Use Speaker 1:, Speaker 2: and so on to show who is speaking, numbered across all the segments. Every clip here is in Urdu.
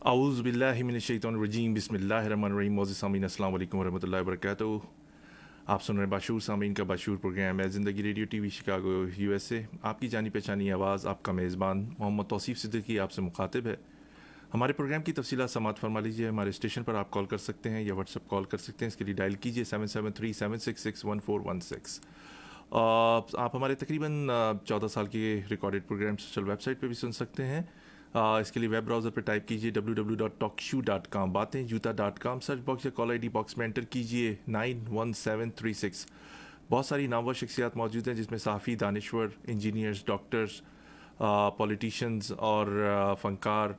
Speaker 1: اعوذ باللہ من الشیطان الرجیم بسم اللہ الرحمن الرحیم معزز سامعین السلام علیکم ورحمۃ اللہ وبرکاتہ. آپ سن رہے ہیں باشعور سامعین کا باشعور پروگرام ہے زندگی radio T V Chicago U S A. آپ کی جانی پہچانی آواز آپ کا میزبان محمد توصیف صدیقی آپ سے مخاطب ہے. ہمارے پروگرام کی تفصیلات سماعت فرما لیجیے. ہمارے اسٹیشن پر آپ کال کر سکتے ہیں یا واٹس ایپ کال کر سکتے ہیں. اس کے لیے ڈائل کیجیے 7737661416. آپ ہمارے تقریباً 14 سال کے recorded programme social web site پہ بھی سن سکتے ہیں. اس کے لیے ویب براؤزر پہ ٹائپ کیجیے www.talkshoe.com. باتیں جوتا.com. سرچ باکس یا کال آئی ڈی باکس میں انٹر کیجیے 91736. بہت ساری نامور شخصیات موجود ہیں جس میں صحافی، دانشور، انجینئرز، ڈاکٹرز، پولیٹیشینز اور فنکار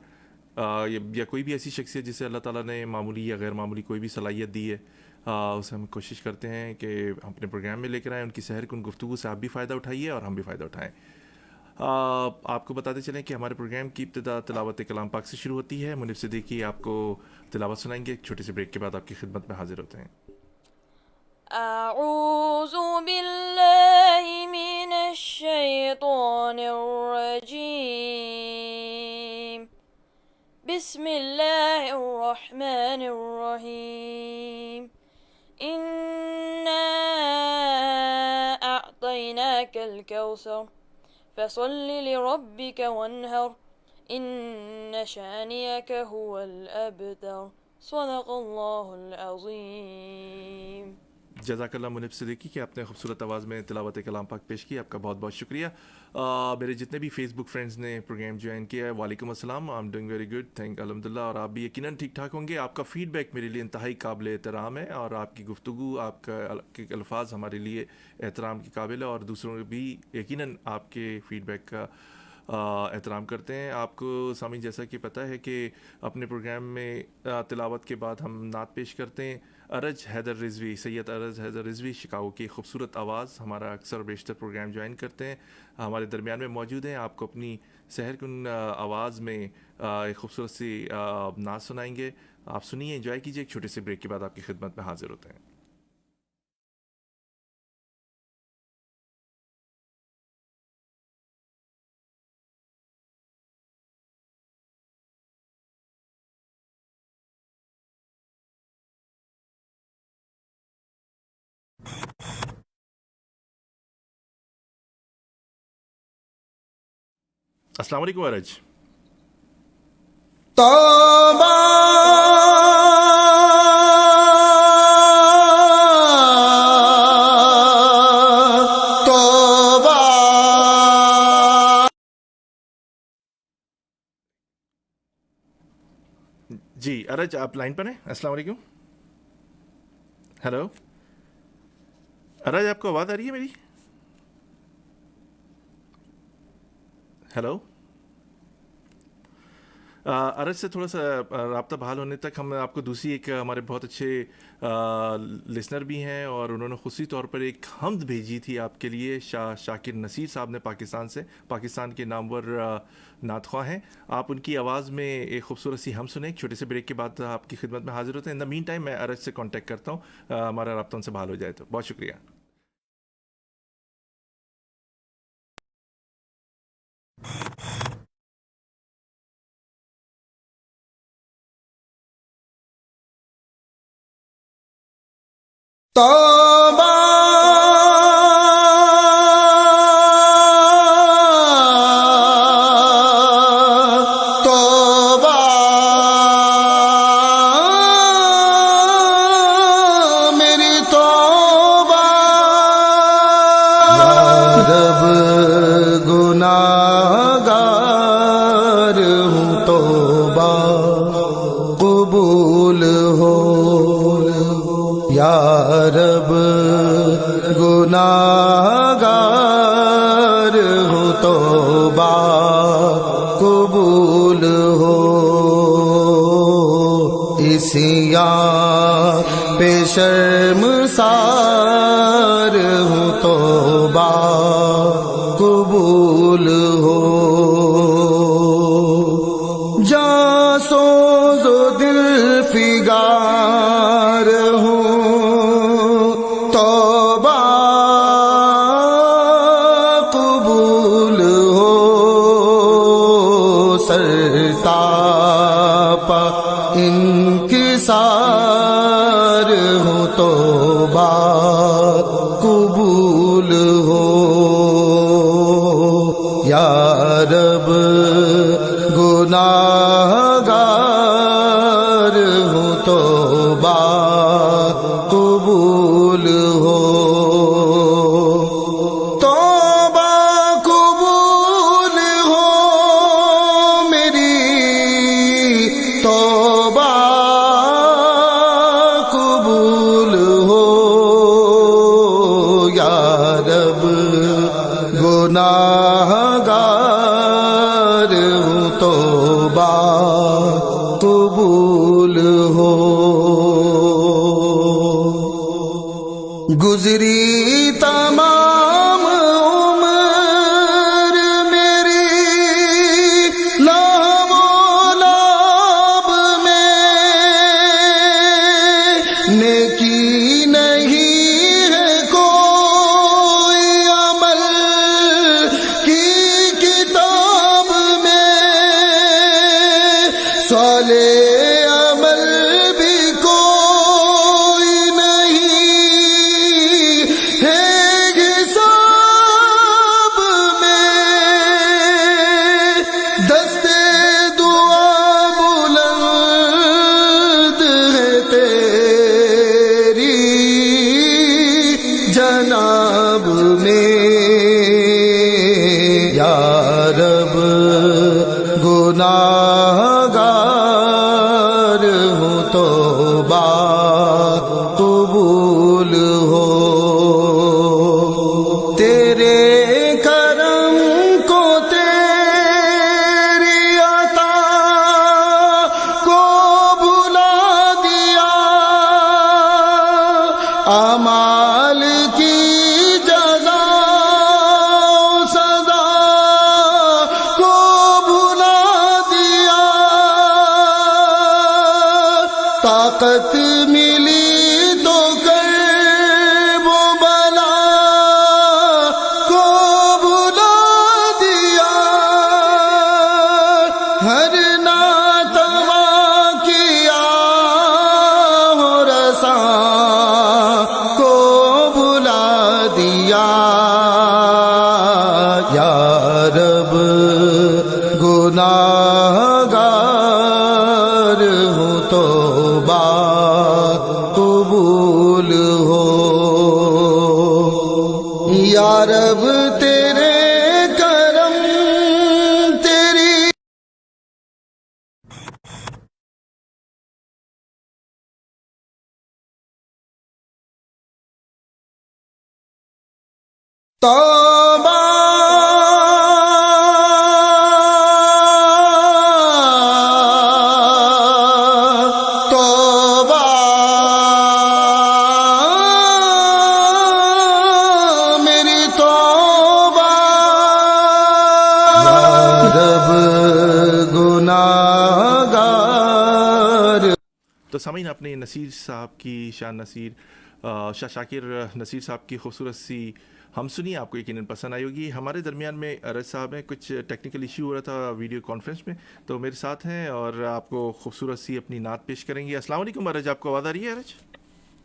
Speaker 1: یا کوئی بھی ایسی شخصیت جسے اللہ تعالیٰ نے معمولی یا غیر معمولی کوئی بھی صلاحیت دی ہے. اسے ہم کوشش کرتے ہیں کہ اپنے پروگرام میں لے کر آئیں. ان کی سحر کن گفتگو سے آپ بھی فائدہ اٹھائیے اور ہم بھی فائدہ اٹھائیں. آپ کو بتاتے چلیں کہ ہمارے پروگرام کی ابتدا تلاوت کلام پاک سے شروع ہوتی ہے. منیب صدیقی آپ کو تلاوت سنائیں گے. ایک چھوٹے سے بریک کے بعد آپ کی خدمت میں حاضر ہوتے ہیں.
Speaker 2: اعوذ باللہ من الشیطان الرجیم. بسم اللہ الرحمن الرحیم. انا اعطیناک الکوثر فصل لربك وانهر ان شانئك هو الابتر. صدق اللہ العظیم.
Speaker 1: جزاک اللہ منیب صدیقی کہ آپ نے خوبصورت آواز میں تلاوت کلام پاک پیش کی. آپ کا بہت بہت شکریہ. میرے جتنے بھی فیس بک فرینڈز نے پروگرام جوائن کیا ہے وعلیکم السلام. I am doing very good thank الحمد للہ. اور آپ بھی یقیناً ٹھیک ٹھاک ہوں گے. آپ کا فیڈ بیک میرے لیے انتہائی قابل احترام ہے اور آپ کی گفتگو، آپ کے الفاظ ہمارے لیے احترام کے قابل ہے اور دوسروں بھی یقیناً آپ کے فیڈ بیک کا احترام کرتے ہیں. آپ کو سامعین جیسا کہ پتہ ہے کہ اپنے پروگرام میں تلاوت کے بعد ہم نعت پیش کرتے ہیں. ارج حیدر رضوی، سید ارج حیدر رضوی شکاگو کی خوبصورت آواز ہمارا اکثر و بیشتر پروگرام جوائن کرتے ہیں، ہمارے درمیان میں موجود ہیں. آپ کو اپنی سحر کن آواز میں ایک خوبصورت سی نعت سنائیں گے. آپ سنیے، انجوائے کیجیے. ایک چھوٹے سے بریک کے بعد آپ کی خدمت میں حاضر ہوتے ہیں. السلام علیکم ارج.
Speaker 3: توبہ توبہ.
Speaker 1: جی ارج آپ لائن پر ہیں. السلام علیکم. ہیلو ارج، آپ کو آواز آ رہی ہے میری؟ ہیلو. ارج سے تھوڑا سا رابطہ بحال ہونے تک ہم آپ کو دوسری ایک ہمارے بہت اچھے لسنر بھی ہیں اور انہوں نے خصوصی طور پر ایک حمد بھیجی تھی آپ کے لیے. شاکر نصیر صاحب نے پاکستان کے نامور نعت خواہ ہیں. آپ ان کی آواز میں ایک خوبصورت سی ہم سنیں. ایک چھوٹے سے بریک کے بعد آپ کی خدمت میں حاضر ہوتے ہیں. ان دا مین ٹائم میں ارج سے کانٹیکٹ کرتا ہوں ہمارا رابطہ ان سے بحال ہو جائے تو. بہت شکریہ.
Speaker 3: توبہ توبہ میری توبہ. یا رب گناہگار ہوں، توبہ قبول ہو. یا رب گناہگار ہوں، توبہ قبول ہو. عصیان پہ شرمسار ہوں، توبہ قبول ہو. جاں سوز و دل فگار ہوں، توبہ قبول ہو. سر سراپا انکسار ہو توبہ قبول ہو یا رب گناہگار ہوں توبہ قبول ہو توبہ قبول ہو میری توبہ قبول ہو یا رب گناہگار ہوں توبہ قبول ہو گزری تمام عمر میری لہو و لعب میں نیکی نہیں ہے کوئی عمل کی کتاب میں صالح عمل بھی کوئی نہیں ہے حساب میں دستے دعا بلند ہے تیری جناب میں یا رب گناہگار ہوں توبہ قبول ہو تیرے کرم کو تیری عطا کو بھلا دیا اعمال کی جزا و سزا کو بھلا دیا طاقت ملی تو کرب و بلا کو بھلا دیا ہر ناتوا کیا ہو رساں کو بھلا دیا یا رب گناہگار ہوں توبہ قبول ہو یا رب تیرے کرم تیری توبہ توبہ میری توبہ رب گناہگار
Speaker 1: تو سامعین آپ نے نصیر صاحب کی شاہ شاکر نصیر صاحب کی خوبصورت سی ہم سنی آپ کو یقیناً پسند آئی ہوگی. ہمارے درمیان میں ارج صاحب ہیں, کچھ ٹیکنیکل ایشو ہو رہا تھا ویڈیو کانفرنس میں, تو میرے ساتھ ہیں اور آپ کو خوبصورت سی اپنی نعت پیش کریں گے. السلام علیکم ارج, آپ کو آواز آ رہی ہے ارج؟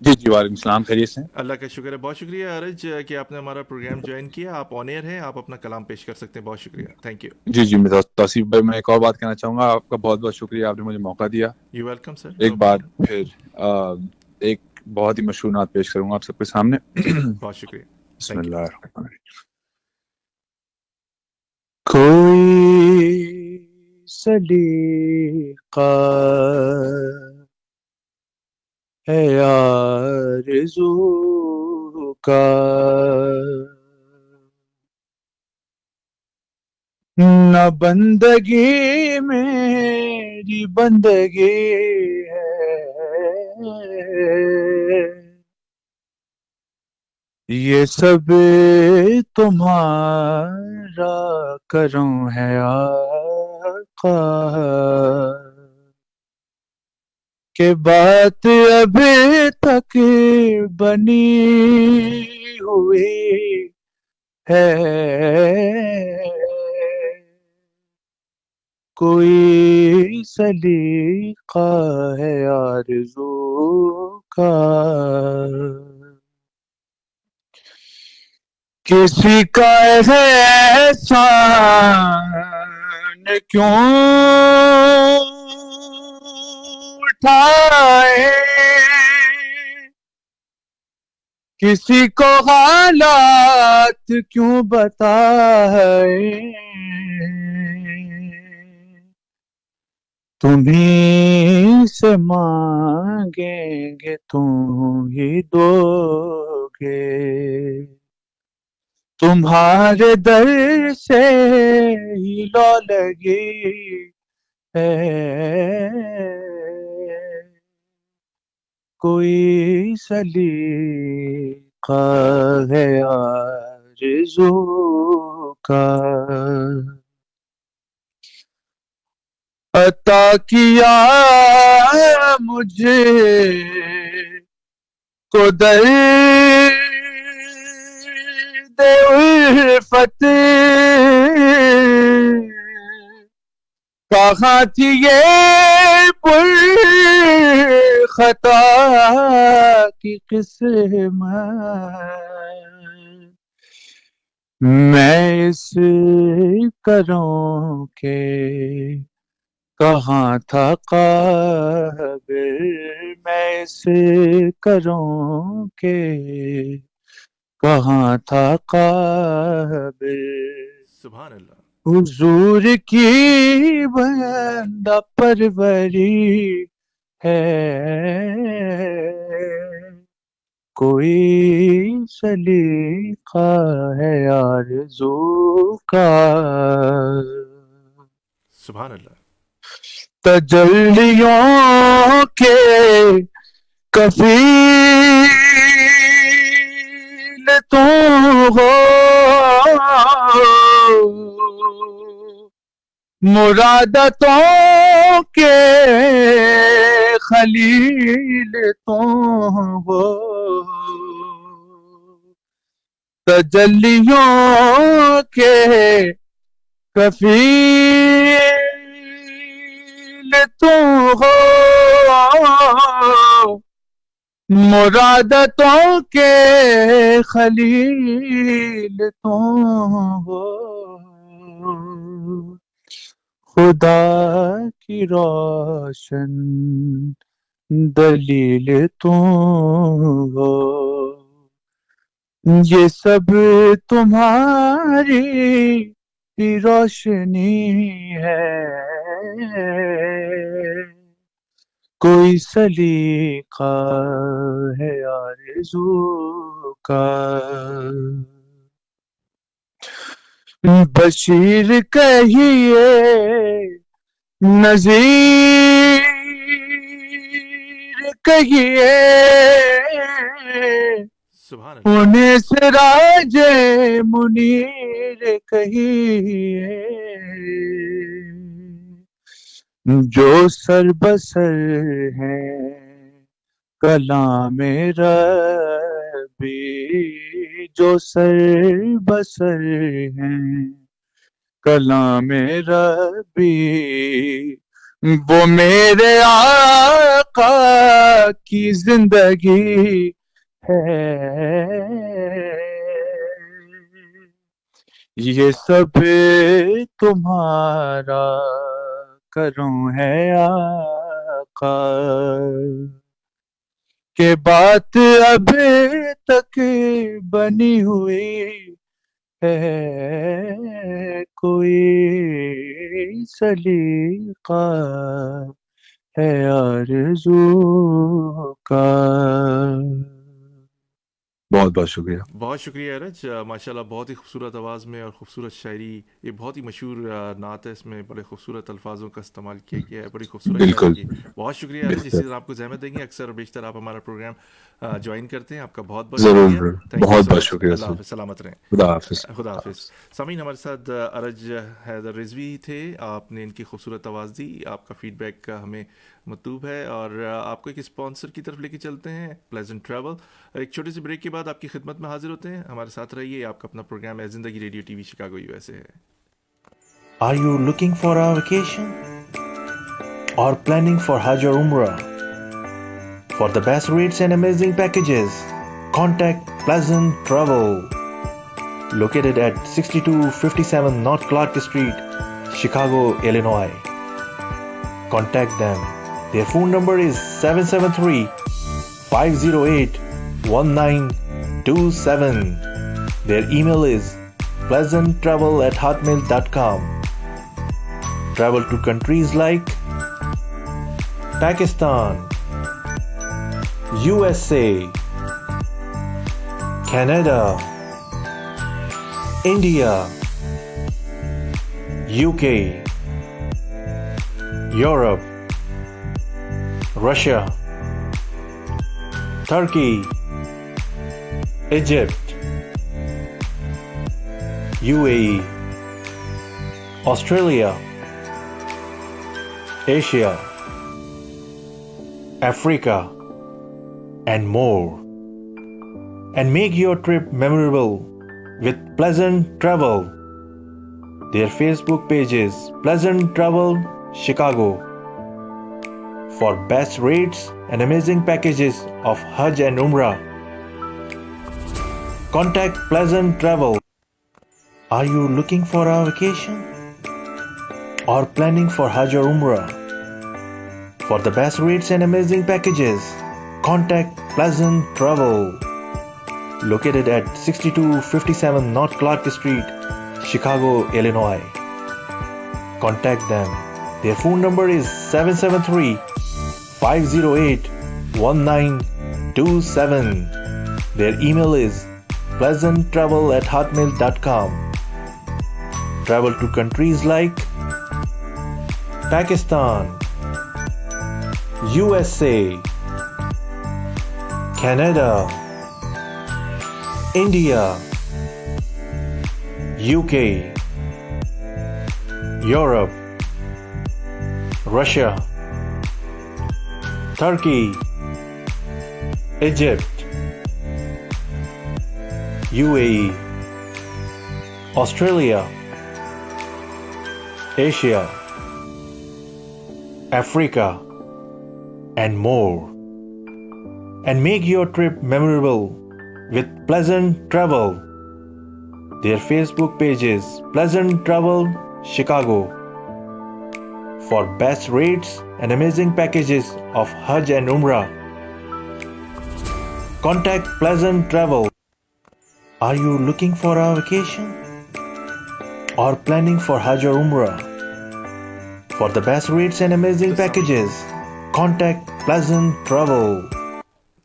Speaker 4: جی جی وعلیکم السلام, خیریت سے؟
Speaker 1: اللہ کا شکر ہے, بہت شکریہ ارج کہ آپ نے ہمارا پروگرام جوائن کیا. آپ آن ایئر ہیں, آپ اپنا کلام پیش کر سکتے ہیں. بہت شکریہ, تھینک یو.
Speaker 4: جی جی میں توصیف بھائی میں ایک اور بات کہنا چاہوں گا, آپ کا بہت بہت شکریہ, آپ نے مجھے موقع دیا.
Speaker 1: You welcome sir.
Speaker 4: ایک بات پھر ایک بہت ہی مشہور نعت پیش کروں گا آپ سب کے سامنے.
Speaker 1: بہت شکریہ.
Speaker 4: بسم اللہ الرحمن الرحیم. کوئی سلیقہ ہے آرزو کا نہ بندگی میری بندگی ہے, یہ سب تمہارا کرم ہے آقا, کہ بات ابھی تک بنی ہوئی ہے. کوئی سلیقہ ہے آرزو کا، کسی کا احسان کیوں اٹھائے، کسی کو حالات کیوں بتائے، تمہیں سے مانگیں گے تم ہی دو گے، تمہارے در سے ہی لو لگی ہے، کوئی سلیقہ ہے آرزو کا، عطا کیا مجھے کو درد الفت، کہاں تھی یہ پر خطا کی قسمت، میں اس کروں کے کہاں تھا قابل، میں اس کروں کے کہاں تھا قابل،
Speaker 1: سبحان اللہ.
Speaker 4: حضور کی بندہ پروری ہے، کوئی سلیقہ ہے آرزو کا،
Speaker 1: سبحان اللہ.
Speaker 4: تجلیوں کے کفیل تم ہو، مرادتوں کے خلیل تم ہو، تجلیوں کے کفیل تم ہو، مرادتوں کے خلیل تم ہو، خدا کی روشن دلیل تم ہو، یہ سب تمہاری ہی روشنی ہے، کوئی سلیقہ ہے آرزو کا، بشیر کہیے نذیر کہیے،
Speaker 1: سبحان اللہ.
Speaker 4: انہیں سراج منیر کہیے، جو سر بسر ہیں کلام ربی، جو سر بسر ہیں کلام ربی، وہ میرے آقا کی زندگی ہے، یہ سب تمہارا کرم ہے آقا، کہ بات اب تک بنی ہوئی ہے، کوئی سلیقہ ہے آرزو کا. بہت بہت شکریہ.
Speaker 1: بہت شکریہ ارج، ماشاءاللہ بہت ہی خوبصورت آواز میں اور خوبصورت شاعری. یہ بہت ہی مشہور نعت ہے، اس میں بڑے خوبصورت الفاظوں کا استعمال کیا گیا ہے، بڑی خوبصورت شاعری
Speaker 4: بالکل
Speaker 1: کی. بہت شکریہ ارج، اسی طرح آپ کو زحمت دیں گے، اکثر بیشتر آپ ہمارا پروگرام جوائن کرتے ہیں. آپ کا بہت بہت
Speaker 4: ضرور،
Speaker 1: شکریہ. تھینک یو
Speaker 4: بہت
Speaker 1: سو
Speaker 4: بہت
Speaker 1: مچ.
Speaker 4: شکریہ
Speaker 1: اللہ
Speaker 4: سر.
Speaker 1: حافظ، سلامت رہیں.
Speaker 4: خدا حافظ.
Speaker 1: خدا حافظ. سامعین، ہمارے ساتھ ارج حیدر رضوی تھے. آپ نے ان کی خوبصورت آواز دی. آپ کا فیڈ بیک ہمیں مطلوب ہے، اور آپ کو ایک اسپانسر کی طرف لے کے چلتے ہیں، پلیزنٹ ٹریول. ایک چھوٹے سے بریک کے بعد آپ کی خدمت میں حاضر ہوتے ہیں. ہمارے ساتھ رہیے. آپ کا اپنا پروگرام ہے زندگی radio T V Chicago USA ہے.
Speaker 5: Are you looking for a vacation? or planning for Hajj or Umrah. For the best rates and amazing packages, contact Pleasant Travel. Located at 6257 North Clark Street, Chicago, Illinois. Contact them. Their phone number is 773-508-1927. Their email is pleasanttravel@hotmail.com. Travel to countries like Pakistan, USA, Canada, India, UK, Europe, Russia, Turkey, Egypt, UAE, Australia, Asia, Africa, and more. And make your trip memorable with Pleasant Travel. Their Facebook page is Pleasant Travel Chicago. For best rates and amazing packages of Hajj and Umrah, contact Pleasant Travel. Are you looking for a vacation or planning for Hajj or Umrah? For the best rates and amazing packages, contact Pleasant Travel. Located at 6257 North Clark Street, Chicago, Illinois. Contact them. Their phone number is 773-508-1927. Their email is pleasanttravel@hotmail.com. Travel to countries like Pakistan, USA, Canada, India, UK, Europe, Russia, Turkey, Egypt, UAE, Australia, Asia, Africa, and more. And make your trip memorable with Pleasant Travel. Their Facebook page is Pleasant Travel Chicago. For best rates and amazing packages of Hajj and Umrah, contact Pleasant Travel. Are you looking for a vacation or planning for Hajj or Umrah? For the best rates and amazing packages, contact Pleasant Travel.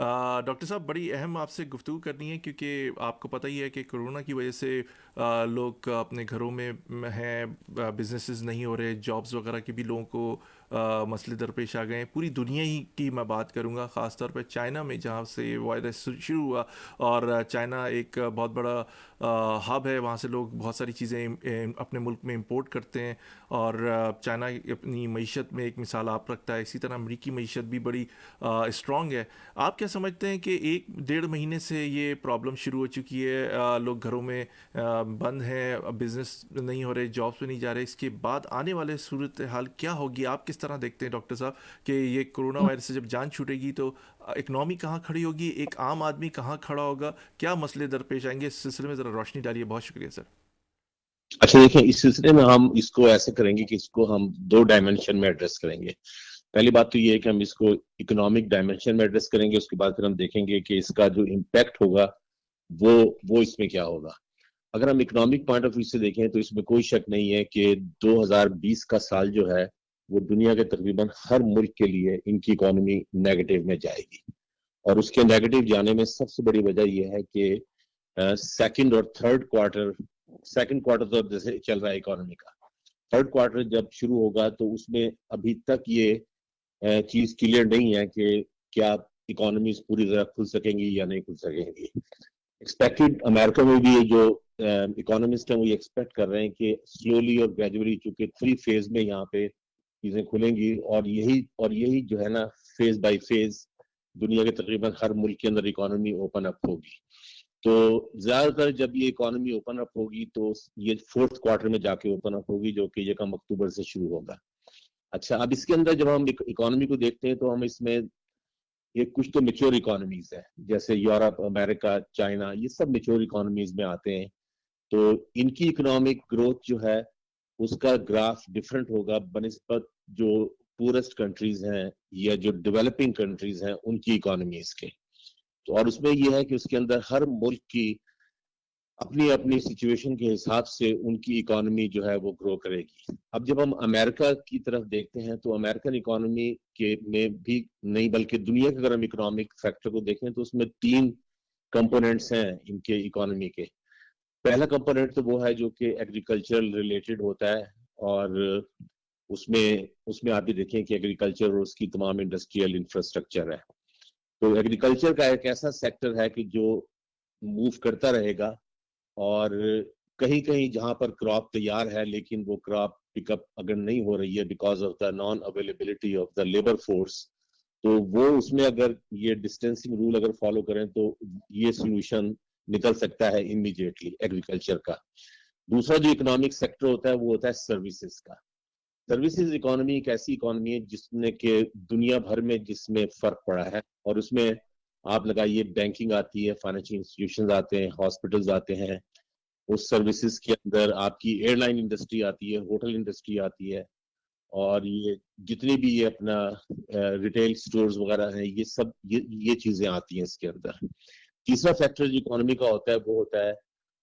Speaker 1: Doctor صاحب بڑی اہم آپ سے گفتگو کرنی ہے کیونکہ آپ کو پتہ ہی ہے کہ کرونا کی وجہ سے لوگ اپنے گھروں میں ہیں، بزنسز نہیں ہو رہے، جابز وغیرہ کے بھی لوگوں کو مسئلے درپیش آ گئے ہیں. پوری دنیا ہی کی میں بات کروں گا، خاص طور پہ چائنا میں جہاں سے وائرس شروع ہوا، اور چائنا ایک بہت بڑا ہب ہے، وہاں سے لوگ بہت ساری چیزیں اپنے ملک میں امپورٹ کرتے ہیں، اور چائنا اپنی معیشت میں ایک مثال آپ رکھتا ہے. اسی طرح امریکی معیشت بھی بڑی اسٹرانگ ہے. آپ کیا سمجھتے ہیں کہ 1-1.5 مہینے سے یہ پرابلم شروع ہو چکی ہے، لوگ گھروں میں بند ہیں، بزنس نہیں ہو رہے، جابس پہ نہیں جا رہے، اس کے بعد آنے والے صورتحال کیا ہوگی؟ آپ کس طرح دیکھتے ہیں ڈاکٹر صاحب کہ یہ کرونا وائرس سے جب جان چھوٹے گی تو اکنامی کہاں کھڑی ہوگی، ایک عام آدمی کہاں کھڑا ہوگا، کیا مسئلے درپیش آئیں گے؟ اس سلسلے میں ذرا روشنی ڈالیے. بہت شکریہ سر.
Speaker 6: اچھا دیکھیں، اس سلسلے میں ہم اس کو ایسے کریں گے کہ اس کو ہم 2 ڈائمینشن میں ایڈریس کریں گے. پہلی بات تو یہ ہے کہ ہم اس کو اکنامک ڈائمینشن میں ایڈریس کریں گے، اس کے بعد پھر ہم دیکھیں گے کہ اس کا جو امپیکٹ ہوگا وہ اس میں کیا ہوگا. اگر ہم اکنامک پوائنٹ آف ویو سے دیکھیں تو اس میں کوئی شک نہیں ہے کہ 2020 کا سال جو ہے وہ دنیا کے تقریباً ہر ملک کے لیے ان کی اکانومی نیگیٹو میں جائے گی. اور اس کے نیگیٹو جانے میں سب سے بڑی وجہ یہ ہے کہ سیکنڈ اور تھرڈ کوارٹر، سیکنڈ کوارٹر تو جیسے چل رہا ہے اکانومی کا، تھرڈ کوارٹر جب شروع ہوگا تو اس میں ابھی تک یہ چیز کلیئر نہیں ہے کہ کیا اکانومیز پوری طرح کھل سکیں گی یا نہیں کھل سکیں گی. ایکسپیکٹڈ امریکہ میں بھی جو اکانومسٹ ہیں وہ یہ ایکسپیکٹ کر رہے ہیں کہ سلولی اور گریجولی، چونکہ 3 فیز میں یہاں پہ چیزیں کھلیں گی، اور یہی جو ہے نا فیز بائی فیز دنیا کے تقریباً ہر ملک کے اندر اکانومی اوپن اپ ہوگی. تو زیادہ تر جب یہ اکانومی اوپن اپ ہوگی تو یہ 4تھ کوارٹر میں جا کے اوپن اپ ہوگی، جو کہ یکم اکتوبر سے شروع ہوگا. اچھا، اب اس کے اندر جب ہم اکانومی کو دیکھتے ہیں تو ہم اس میں یہ کچھ تو میچور اکانومیز ہیں جیسے یورپ، امریکہ، چائنا، یہ سب میچور اکانومیز میں آتے ہیں. تو ان کی اکنامک گروتھ جو ہے اس کا گراف ڈفرنٹ ہوگا بنسبت جو پورسٹ کنٹریز ہیں یا جو ڈیولپنگ کنٹریز ہیں ان کی اکانومیز کے. تو اور اس میں یہ ہے کہ اس کے اندر ہر ملک کی اپنی اپنی سچویشن کے حساب سے ان کی اکانومی جو ہے وہ گرو کرے گی. اب جب ہم امریکہ کی طرف دیکھتے ہیں تو امریکن اکانومی کے میں بھی نہیں بلکہ دنیا کے اگر ہم اکنامک فیکٹر کو دیکھیں تو اس میں 3 کمپوننٹس ہیں ان کے اکانومی کے. پہلا کمپوننٹ تو وہ ہے جو کہ ایگریکلچرل ریلیٹڈ ہوتا ہے، اور اس میں آپ یہ دیکھیں کہ ایگریکلچر اور اس کی تمام انڈسٹریل انفراسٹرکچر ہے. تو ایگریکلچر کا ایک ایسا سیکٹر ہے کہ جو موو کرتا رہے گا، اور کہیں کہیں جہاں پر کراپ تیار ہے لیکن وہ کراپ پک اپ اگر نہیں ہو رہی ہے because of the non availability of the labour force, تو وہ اس میں اگر یہ ڈسٹینسنگ رول اگر فالو کریں تو یہ سولوشن نکل سکتا ہے امیڈیٹلی ایگریکلچر کا. دوسرا جو اکنامک سیکٹر ہوتا ہے وہ ہوتا ہے سروسز کا. سروسز اکانومی ایک ایسی اکانومی ہے جس نے کہ دنیا بھر میں جس میں فرق پڑا ہے، اور اس میں آپ لگائیے بینکنگ آتی ہے، فائنینشیل انسٹیٹیوشنز آتے ہیں، ہاسپٹلز آتے ہیں. اس سروسز کے اندر آپ کی ایئر لائن انڈسٹری آتی ہے، ہوٹل انڈسٹری آتی ہے، اور یہ جتنی بھی یہ اپنا ریٹیل سٹورز وغیرہ ہیں یہ سب یہ چیزیں آتی ہیں اس کے اندر. تیسرا فیکٹر جو اکانومی کا ہوتا ہے وہ ہوتا ہے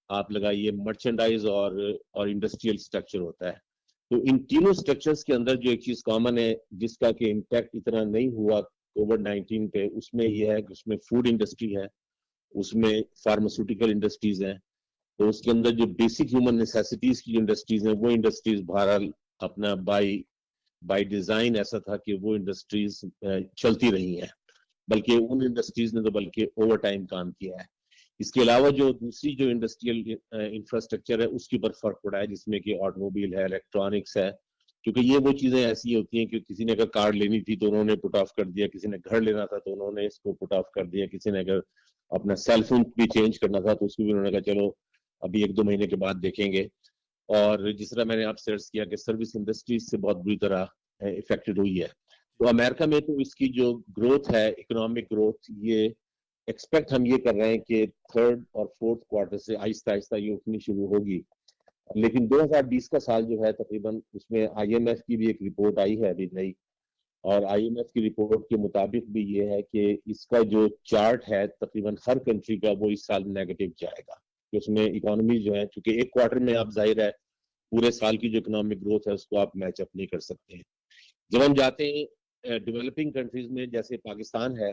Speaker 6: آپ لگائیے مرچنڈائز اور انڈسٹریل اسٹرکچر ہوتا ہے. تو ان تینوں اسٹرکچرز کے اندر جو ایک چیز کامن ہے جس کا کہ امپیکٹ اتنا نہیں ہوا کووڈ-19 پہ، اس میں یہ ہے کہ اس میں فوڈ انڈسٹری ہے، اس میں فارماسیوٹیکل انڈسٹریز ہیں. تو اس کے اندر جو بیسک ہیومن نیسیسٹیز کی جو انڈسٹریز ہیں وہ انڈسٹریز بہرحال اپنا بائی ڈیزائن ایسا تھا کہ وہ انڈسٹریز چلتی رہی ہیں، بلکہ ان انڈسٹریز نے تو بلکہ اوور ٹائم کام کیا ہے. اس کے علاوہ جو دوسری جو انڈسٹریل انفراسٹرکچر ہے اس کے اوپر فرق پڑا ہے، جس میں کہ آٹو موبائل ہے، الیکٹرانکس ہے، کیونکہ یہ وہ چیزیں ایسی ہوتی ہیں کہ کسی نے اگر کار لینی تھی تو انہوں نے پٹ آف کر دیا، کسی نے گھر لینا تھا تو انہوں نے اس کو پٹ آف کر دیا، کسی نے اگر اپنا سیل فون بھی چینج کرنا تھا تو اس کو بھی انہوں نے کہا چلو ابھی 1-2 مہینے کے بعد دیکھیں گے. اور جس طرح میں نے آپ سے عرض کیا کہ سروس انڈسٹریز سے بہت بری طرح افیکٹڈ ہوئی ہے. تو امریکہ میں تو اس کی جو گروتھ ہے، اکنامک گروتھ، یہ ایکسپیکٹ ہم یہ کر رہے ہیں کہ 3rd اور 4th کوارٹر سے آہستہ آہستہ یہ اٹھنی شروع ہوگی. لیکن 2020 کا سال جو ہے تقریباً اس میں آئی ایم ایف کی بھی ایک رپورٹ آئی ہے ابھی نئی، اور آئی ایم ایف کی رپورٹ کے مطابق بھی یہ ہے کہ اس کا جو چارٹ ہے تقریباً ہر کنٹری کا وہ اس سال نیگیٹو جائے گا. کہ اس میں اکانومی جو ہے چونکہ ایک کوارٹر میں آپ ظاہر ہے پورے سال کی جو اکنامک گروتھ ہے اس کو آپ میچ اپ نہیں کر سکتے ہیں. جب ہم جاتے ہیں ڈیولپنگ کنٹریز میں جیسے پاکستان ہے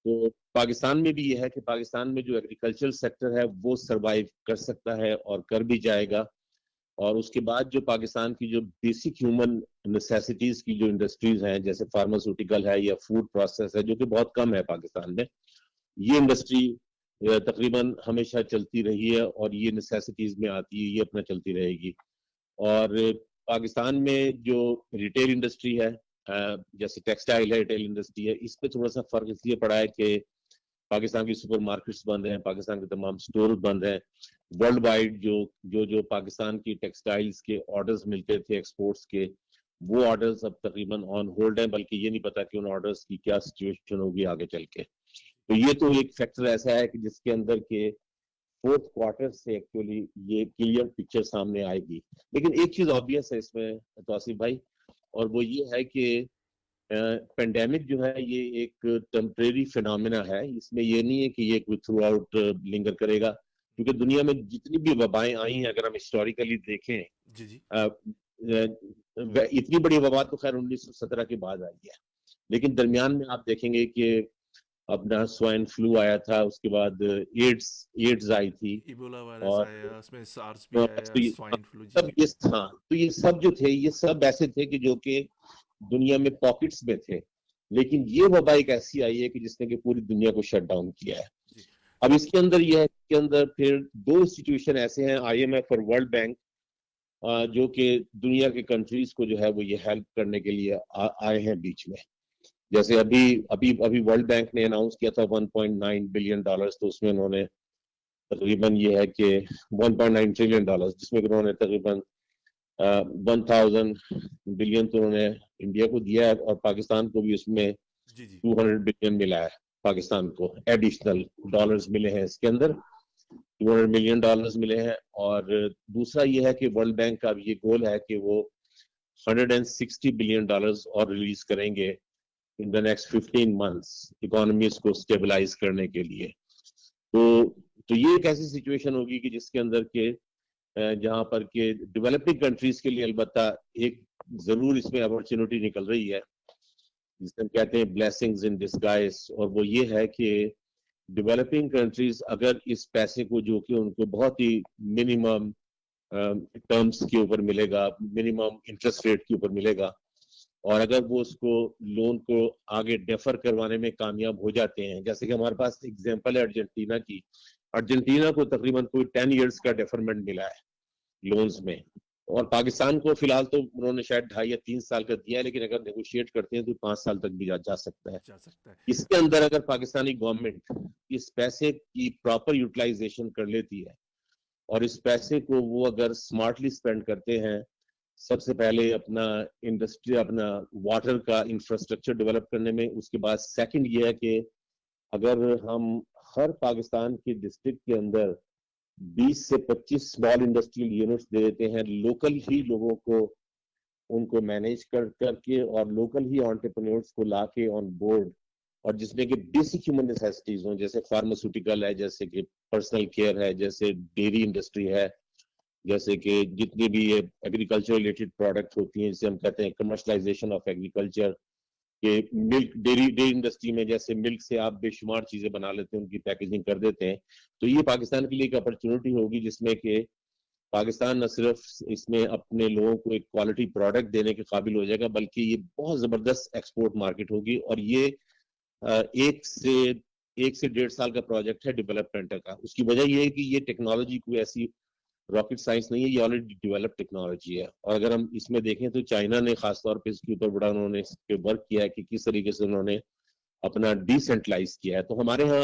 Speaker 6: تو پاکستان میں بھی یہ ہے کہ پاکستان میں جو ایگریکلچرل سیکٹر ہے وہ سروائیو کر سکتا ہے اور کر بھی جائے گا. اور اس کے بعد جو پاکستان کی جو بیسک ہیومن نیسیسٹیز کی جو انڈسٹریز ہیں جیسے فارماسیوٹیکل ہے یا فوڈ پروسیس ہے جو کہ بہت کم ہے پاکستان میں, یہ انڈسٹری تقریباً ہمیشہ چلتی رہی ہے اور یہ نیسیسٹیز میں آتی ہے, یہ اپنا چلتی رہے گی. اور پاکستان میں جو ریٹیل انڈسٹری ہے جیسے ٹیکسٹائل ہے, ریٹیل انڈسٹری ہے, اس پہ تھوڑا سا فرق اس لیے پڑا ہے کہ پاکستان کی سپر مارکیٹس بند ہیں, پاکستان کے تمام سٹور بند ہیں. ورلڈ وائڈ جو پاکستان کی ٹیکسٹائلز کے آرڈرز ملتے تھے ایکسپورٹس کے, وہ آرڈرز اب تقریباً آن ہولڈ ہیں, بلکہ یہ نہیں پتا کہ ان آرڈرز کی کیا سچویشن ہوگی آگے چل کے. تو یہ تو ایک فیکٹر ایسا ہے کہ جس کے اندر کے فورتھ کوارٹر سے ایکچولی یہ کلیئر پکچر سامنے آئے گی. لیکن ایک چیز آبویس ہے اس میں توصیف بھائی, اور وہ یہ ہے کہ پینڈیمک جو ہے یہ ایک ٹیمپریری فینومینا ہے. اس میں یہ نہیں ہے کہ یہ کوئی تھرو آؤٹ لنگر کرے گا, کیونکہ دنیا میں جتنی بھی وبائیں آئی ہیں اگر ہم ہسٹوریکلی دیکھیں,
Speaker 1: جی
Speaker 6: اتنی بڑی وبا تو خیر 1917 کے بعد آئی ہے, لیکن درمیان میں آپ دیکھیں گے کہ اپنا سوائن فلو آیا تھا, اس کے بعد ایڈز آئی تھی,
Speaker 1: ایبولا وائرس
Speaker 6: اور
Speaker 1: آیا, اس میں سارس بھی آیا, سوائن فلو.
Speaker 6: سب تو یہ سب جو تھے یہ سب ایسے تھے کہ جو کہ دنیا میں پاکٹس میں تھے, لیکن یہ وبا ایک ایسی آئی ہے کہ جس نے کہ پوری دنیا کو شٹ ڈاؤن کیا ہے. اب اس کے اندر یہ ہے کہ اندر پھر دو انسٹیٹیوشن ایسے ہیں, آئی ایم ایف اور ورلڈ بینک, جو کہ دنیا کے کنٹریز کو جو ہے وہ یہ ہیلپ کرنے کے لیے آئے ہیں بیچ میں. جیسے ابھی ورلڈ بینک نے اناؤنس کیا تھا 1.9 بلین ڈالرز, تو اس میں انہوں نے تقریباً یہ ہے کہ 1.9 ٹریلین ڈالرز, جس میں انہوں نے تقریباً 1000 بلین تو انہوں نے انڈیا کو دیا ہے, اور پاکستان کو بھی اس میں 200 بلین ملا ہے. پاکستان کو ایڈیشنل ڈالرز ملے ہیں, اس کے اندر 200 ملین ڈالرز ملے ہیں. اور دوسرا یہ ہے کہ ورلڈ بینک کا یہ گول ہے کہ وہ 160 بلین ڈالرز اور ریلیز کریں گے in the next 15 months economies کو stabilize کرنے کے لیے. تو یہ ایک ایسی سچویشن ہوگی کہ جس کے اندر کے جہاں پر کہ ڈیولپنگ کنٹریز کے لیے البتہ ایک ضرور اس میں اپرچونٹی نکل رہی ہے, جس میں کہتے ہیں بلیسنگز ان ڈسگائز, اور وہ یہ ہے کہ ڈیولپنگ کنٹریز اگر اس پیسے کو جو کہ ان کو بہت ہی منیمم ٹرمز کے اوپر ملے گا, منیمم انٹرسٹ ریٹ کے اوپر ملے گا, اور اگر وہ اس کو لون کو آگے ڈیفر کروانے میں کامیاب ہو جاتے ہیں, جیسے کہ ہمارے پاس ایگزامپل ہے ارجنٹینا کی. ارجنٹینا کو تقریباً کوئی 10 ایئرز کا ڈیفرمنٹ ملا ہے لونز میں, اور پاکستان کو فی الحال تو انہوں نے شاید 2.5 یا 3 سال کا دیا ہے, لیکن اگر نیگوشیٹ کرتے ہیں تو 5 سال تک بھی جا سکتا ہے. اس کے اندر اگر پاکستانی گورنمنٹ اس پیسے کی پراپر یوٹیلائزیشن کر لیتی ہے, اور اس پیسے کو وہ اگر اسمارٹلی اسپینڈ کرتے ہیں, سب سے پہلے اپنا انڈسٹری, اپنا واٹر کا انفراسٹرکچر ڈیولپ کرنے میں, اس کے بعد سیکنڈ یہ ہے کہ اگر ہم ہر پاکستان کی ڈسٹرکٹ کے اندر 20 سے 25 اسمال انڈسٹریل یونٹس دے دیتے ہیں, لوکل ہی لوگوں کو ان کو مینیج کر کے اور لوکل ہی انٹرپرینورز کو لا کے آن بورڈ, اور جس میں کہ بیسک ہیومن نیسیسٹیز ہوں, جیسے فارماسیوٹیکل ہے, جیسے کہ پرسنل کیئر ہے, جیسے ڈیری انڈسٹری ہے, جیسے کہ جتنی بھی یہ ایگریکلچر ریلیٹڈ پروڈکٹ ہوتی ہیں, جسے ہم کہتے ہیں کمرشلائزیشن آف ایگریکلچر, کہ ملک ڈیری انڈسٹری میں جیسے ملک سے آپ بے شمار چیزیں بنا لیتے ہیں, ان کی پیکیجنگ کر دیتے ہیں. تو یہ پاکستان کے لیے ایک اپرچونٹی ہوگی جس میں کہ پاکستان نہ صرف اس میں اپنے لوگوں کو ایک کوالٹی پروڈکٹ دینے کے قابل ہو جائے گا, بلکہ یہ بہت زبردست ایکسپورٹ مارکیٹ ہوگی. اور یہ 1 سے 1.5 سال کا پروجیکٹ ہے ڈیولپمنٹ کا. اس کی وجہ یہ ہے کہ یہ ٹیکنالوجی کوئی ایسی راکٹ سائنس نہیں ہے, یہ آلریڈی ڈیولپ ٹیکنالوجی ہے. اور اگر ہم اس میں دیکھیں تو چائنا نے خاص طور پہ اس کے اوپر بڑا انہوں نے اس پہ ورک کیا ہے کہ کس طریقے سے انہوں نے اپنا ڈیسینٹرلائز کیا ہے. تو ہمارے ہاں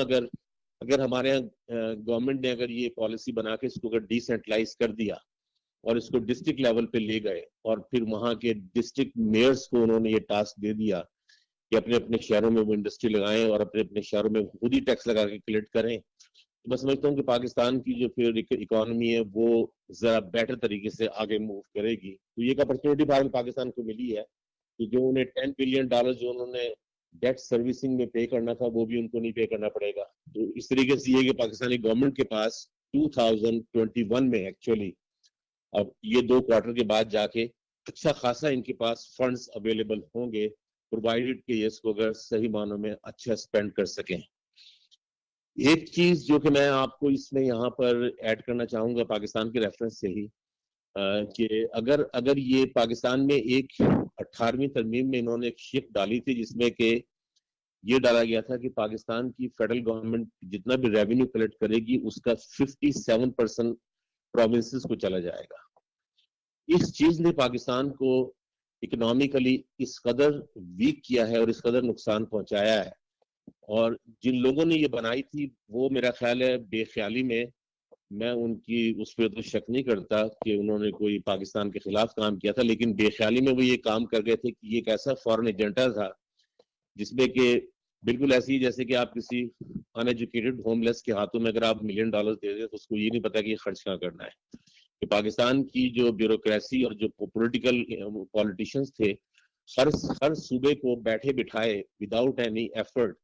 Speaker 6: اگر ہمارے یہاں گورنمنٹ نے اگر یہ پالیسی بنا کے اس کو اگر ڈیسینٹرلائز کر دیا اور اس کو ڈسٹرکٹ لیول پہ لے گئے, اور پھر وہاں کے ڈسٹرکٹ میئرز کو انہوں نے یہ ٹاسک دے دیا کہ اپنے اپنے شہروں میں وہ انڈسٹری لگائیں اور اپنے اپنے شہروں میں خود ہی ٹیکس لگا کے کلیکٹ کریں, میں سمجھتا ہوں کہ پاکستان کی جو پھر اکانومی ہے وہ ذرا بیٹر طریقے سے آگے موو کرے گی. تو یہ ایک اپرچونٹی پاکستان کو ملی ہے کہ جو انہیں 10 بلین ڈالر جو انہوں نے ڈیٹ سروسنگ میں پے کرنا تھا وہ بھی ان کو نہیں پے کرنا پڑے گا. تو اس طریقے سے یہ کہ پاکستانی گورنمنٹ کے پاس 2021 میں ایکچولی اب یہ 2 کوارٹر کے بعد جا کے اچھا خاصا ان کے پاس فنڈز اویلیبل ہوں گے پرووائڈیڈ کہ یہ اس کو اگر صحیح معنوں میں اچھا اسپینڈ کر سکیں. ایک چیز جو کہ میں آپ کو اس میں یہاں پر ایڈ کرنا چاہوں گا پاکستان کے ریفرنس سے ہی، کہ اگر یہ پاکستان میں ایک 18ویں ترمیم میں انہوں نے ایک شک ڈالی تھی جس میں کہ یہ ڈالا گیا تھا کہ پاکستان کی فیڈرل گورنمنٹ جتنا بھی ریونیو کلیکٹ کرے گی اس کا 57% پروونسز کو چلا جائے گا. اس چیز نے پاکستان کو اکنامیکلی اس قدر ویک کیا ہے اور اس قدر نقصان پہنچایا ہے، اور جن لوگوں نے یہ بنائی تھی وہ میرا خیال ہے بے خیالی میں ان کی اس پہ تو شک نہیں کرتا کہ انہوں نے کوئی پاکستان کے خلاف کام کیا تھا، لیکن بے خیالی میں وہ یہ کام کر گئے تھے کہ یہ ایک ایسا فورن ایجنٹا تھا جس میں کہ بالکل ایسی ہی جیسے کہ آپ کسی ان ایجوکیٹڈ ہوم لیس کے ہاتھوں میں اگر آپ $1 ملین دے دیں تو اس کو یہ نہیں پتا کہ یہ خرچ کہاں کرنا ہے. کہ پاکستان کی جو بیوروکریسی اور جو پولیٹیکل پولیٹیشینز تھے ہر صوبے کو بیٹھے بٹھائے وداؤٹ اینی ایفرٹ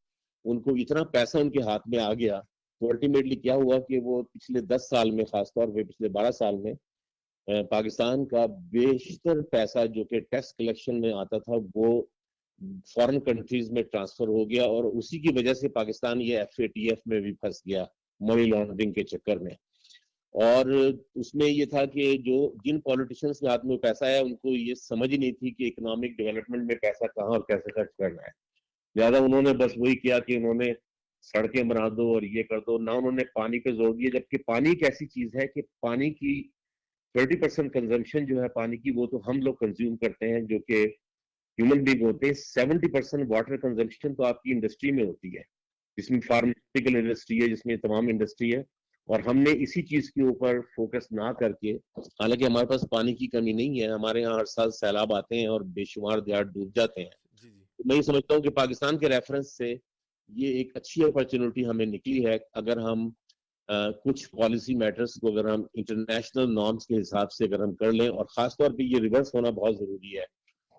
Speaker 6: ان کو اتنا پیسہ ان کے ہاتھ میں آ گیا تو الٹیمیٹلی کیا ہوا کہ وہ پچھلے 10 سال میں، خاص طور پہ پچھلے 12 سال میں، پاکستان کا بیشتر پیسہ جو کہ ٹیکس کلیکشن میں آتا تھا وہ فارن کنٹریز میں ٹرانسفر ہو گیا، اور اسی کی وجہ سے پاکستان یہ FATF میں بھی پھنس گیا منی لانڈرنگ کے چکر میں. اور اس میں یہ تھا کہ جن پولیٹیشنز کے ہاتھ میں پیسہ ہے ان کو یہ سمجھ ہی نہیں تھی کہ اکنامک ڈیولپمنٹ میں پیسہ کہاں اور کیسے خرچ کرنا ہے. لہٰذا انہوں نے بس وہی کیا کہ انہوں نے سڑکیں بنا دو اور یہ کر دو، نہ انہوں نے پانی پہ زور دیا، جبکہ پانی ایک ایسی چیز ہے کہ پانی کی 30% کنزمپشن جو ہے پانی کی وہ تو ہم لوگ کنزیوم کرتے ہیں جو کہ ہیومن بینگ ہوتے ہیں. 70% واٹر کنزمپشن تو آپ کی انڈسٹری میں ہوتی ہے، جس میں فارماسیوٹیکل انڈسٹری ہے، جس میں تمام انڈسٹری ہے، اور ہم نے اسی چیز کے اوپر فوکس نہ کر کے، حالانکہ ہمارے پاس پانی کی کمی نہیں ہے، ہمارے یہاں ہر سال سیلاب آتے ہیں اور بے شمار دیہات ڈوب جاتے ہیں.
Speaker 1: جی جی
Speaker 6: میں یہ سمجھتا ہوں کہ پاکستان کے ریفرنس سے یہ ایک اچھی اپرچونٹی ہمیں نکلی ہے اگر ہم کچھ پالیسی میٹرز کو اگر ہم انٹرنیشنل نارمز کے حساب سے اگر ہم کر لیں، اور خاص طور پہ یہ ریورس ہونا بہت ضروری ہے.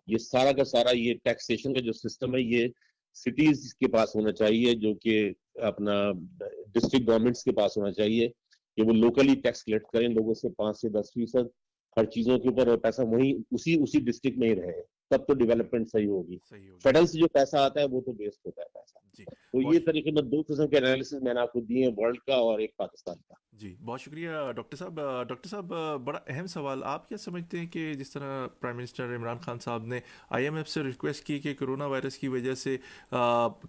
Speaker 6: یہ سارا کا سارا یہ ٹیکسیشن کا جو سسٹم ہے یہ سٹیز کے پاس ہونا چاہیے، جو کہ اپنا ڈسٹرکٹ گورنمنٹس کے پاس ہونا چاہیے کہ وہ لوکلی ٹیکس کلیکٹ کریں لوگوں سے 5 سے 10% ہر چیزوں کے اوپر، اور پیسہ وہی اسی ڈسٹرکٹ میں ہی رہے، تب تو ڈیولپمنٹ صحیح ہوگی. فیڈرل سے جو پیسہ آتا ہے وہ تو بیسٹ ہوتا ہے پیسہ.
Speaker 1: جی
Speaker 6: تو یہ طریقے میں 2 قسم کے انالیسس میں نے آپ کو دیے ہیں، ورلڈ کا اور ایک پاکستان کا.
Speaker 1: جی بہت شکریہ ڈاکٹر صاحب. ڈاکٹر صاحب بڑا اہم سوال، آپ کیا سمجھتے ہیں کہ جس طرح پرائم منسٹر عمران خان صاحب نے IMF سے ریکویسٹ کی کہ کرونا وائرس کی وجہ سے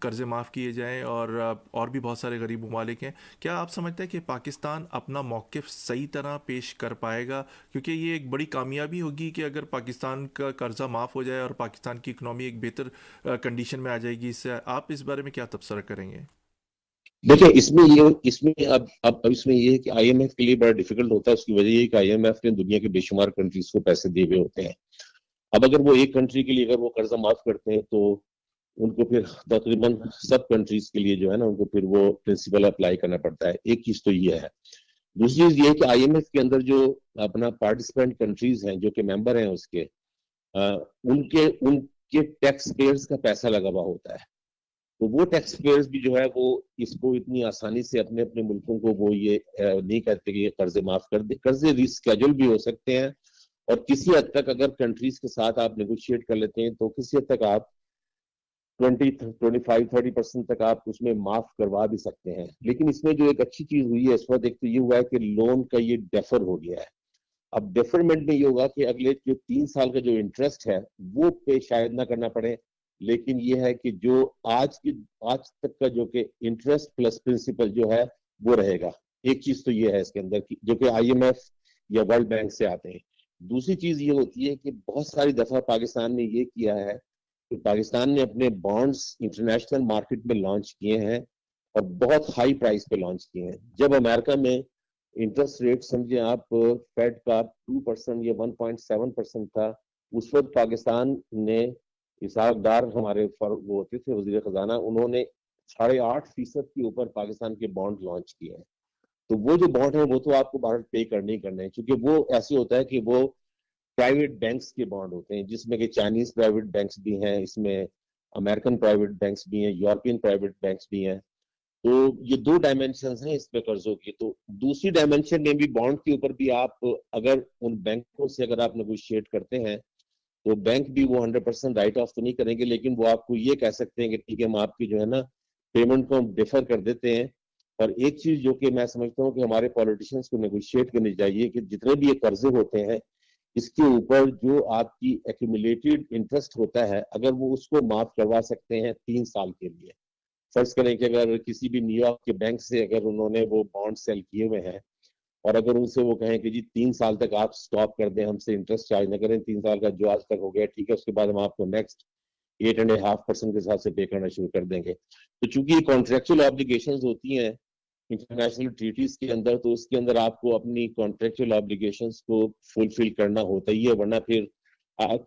Speaker 1: قرضے معاف کیے جائیں اور بھی بہت سارے غریب ممالک ہیں، کیا آپ سمجھتے ہیں کہ پاکستان اپنا موقف صحیح طرح پیش کر پائے گا؟ کیونکہ یہ ایک بڑی کامیابی ہوگی کہ اگر پاکستان کا قرضہ معاف ہو جائے اور پاکستان کی اکنامی ایک بہتر کنڈیشن میں آ جائے گی. اس سے آپ اس بارے میں کیا تبصرہ کریں گے؟
Speaker 6: دیکھیں اس میں یہ ہے کہ IMF کے لیے بڑا ڈیفیکلٹ ہوتا ہے. اس کی وجہ یہ کہ IMF نے دنیا کے بے شمار کنٹریز کو پیسے دیے ہوئے ہوتے ہیں. اب اگر وہ ایک کنٹری کے لیے اگر وہ قرضہ معاف کرتے ہیں تو ان کو پھر تقریباً سب کنٹریز کے لیے جو ہے نا ان کو پھر وہ پرنسپل اپلائی کرنا پڑتا ہے. ایک چیز تو یہ ہے. دوسری چیز یہ ہے کہ IMF کے اندر جو اپنا پارٹیسپینٹ کنٹریز ہیں جو کہ ممبر ہیں اس کے ان کے ٹیکس پیئرز کا پیسہ لگا ہوا ہوتا ہے. تو وہ ٹیکس پیئرز بھی جو ہے وہ اس کو اتنی آسانی سے اپنے ملکوں کو وہ یہ نہیں کہتے کہ یہ قرضے معاف کر دے. قرضے ریسکیجول بھی ہو سکتے ہیں، اور کسی حد تک اگر کنٹریز کے ساتھ آپ نیگوشیٹ کر لیتے ہیں تو کسی حد تک آپ 25-30% تک آپ اس میں معاف کروا بھی سکتے ہیں. لیکن اس میں جو ایک اچھی چیز ہوئی ہے اس وقت ایک تو یہ ہوا ہے کہ لون کا یہ ڈیفر ہو گیا ہے. اب ڈیفرمنٹ میں یہ ہوگا کہ اگلے جو 3 سال کا جو انٹرسٹ ہے وہ پہ شاید نہ کرنا پڑے، لیکن یہ ہے کہ جو آج تک کا جو کہ انٹرسٹ پلس پرنسپل جو ہے وہ رہے گا. ایک چیز تو یہ ہے اس کے اندر جو کہ IMF یا ورلڈ بینک سے آتے ہیں. دوسری چیز یہ ہوتی ہے کہ بہت ساری دفعہ پاکستان نے یہ کیا ہے کہ پاکستان نے اپنے بانڈز انٹرنیشنل مارکیٹ میں لانچ کیے ہیں اور بہت ہائی پرائز پہ لانچ کیے ہیں. جب امریکہ میں انٹرسٹ ریٹ سمجھیں آپ فیڈ کا 2% یا 1.7% تھا، اس وقت پاکستان نے اسحاق ڈار ہمارے وہ ہوتے تھے وزیر خزانہ، انہوں نے 8.5% کے اوپر پاکستان کے بانڈ لانچ کیے ہیں. تو وہ جو بانڈ ہیں وہ تو آپ کو باہر پے کرنے ہی کرنے ہیں، کیونکہ وہ ایسے ہوتا ہے کہ وہ پرائیویٹ بینکس کے بانڈ ہوتے ہیں جس میں کہ چائنیز پرائیویٹ بینکس بھی ہیں، اس میں امریکن پرائیویٹ بینکس بھی ہیں، یورپین پرائیویٹ بینکس بھی ہیں. تو یہ 2 ڈائمینشنز ہیں اس پہ قرضوں کی. تو دوسری ڈائمینشن میں بھی بانڈ کے اوپر بھی آپ اگر ان بینکوں سے اگر آپ نیگوشیٹ کرتے ہیں تو بینک بھی وہ 100% رائٹ آف تو نہیں کریں گے، لیکن وہ آپ کو یہ کہہ سکتے ہیں کہ ٹھیک ہے ہم آپ کی جو ہے نا پیمنٹ کو ہم ڈیفر کر دیتے ہیں. اور ایک چیز جو کہ میں سمجھتا ہوں کہ ہمارے پالیٹیشینس کو نیگوشیٹ کرنی چاہیے کہ جتنے بھی یہ قرضے ہوتے ہیں اس کے اوپر جو آپ کی ایکومولیٹڈ انٹرسٹ ہوتا ہے اگر وہ اس کو معاف کروا سکتے ہیں 3 سال کے لیے. فرض کریں کہ اگر کسی بھی نیو یارک کے بینک سے اگر انہوں نے وہ بانڈ سیل کیے ہوئے ہیں اور اگر ان سے وہ کہیں کہ جی 3 سال تک آپ سٹاپ کر دیں، ہم سے انٹرسٹ چارج نہ کریں، 3 سال کا جو آج تک ہو گیا ٹھیک ہے، اس کے بعد ہم آپ کو نیکسٹ 8.5% کے ساتھ سے پے کرنا شروع کر دیں گے. تو چونکہ یہ کانٹریکچوئل آبلیگیشنز ہوتی ہیں انٹرنیشنل ٹریٹیز کے اندر، تو اس کے اندر آپ کو اپنی کانٹریکچوئل آبلیگیشنز کو فلفل کرنا ہوتا ہی ہے، ورنہ پھر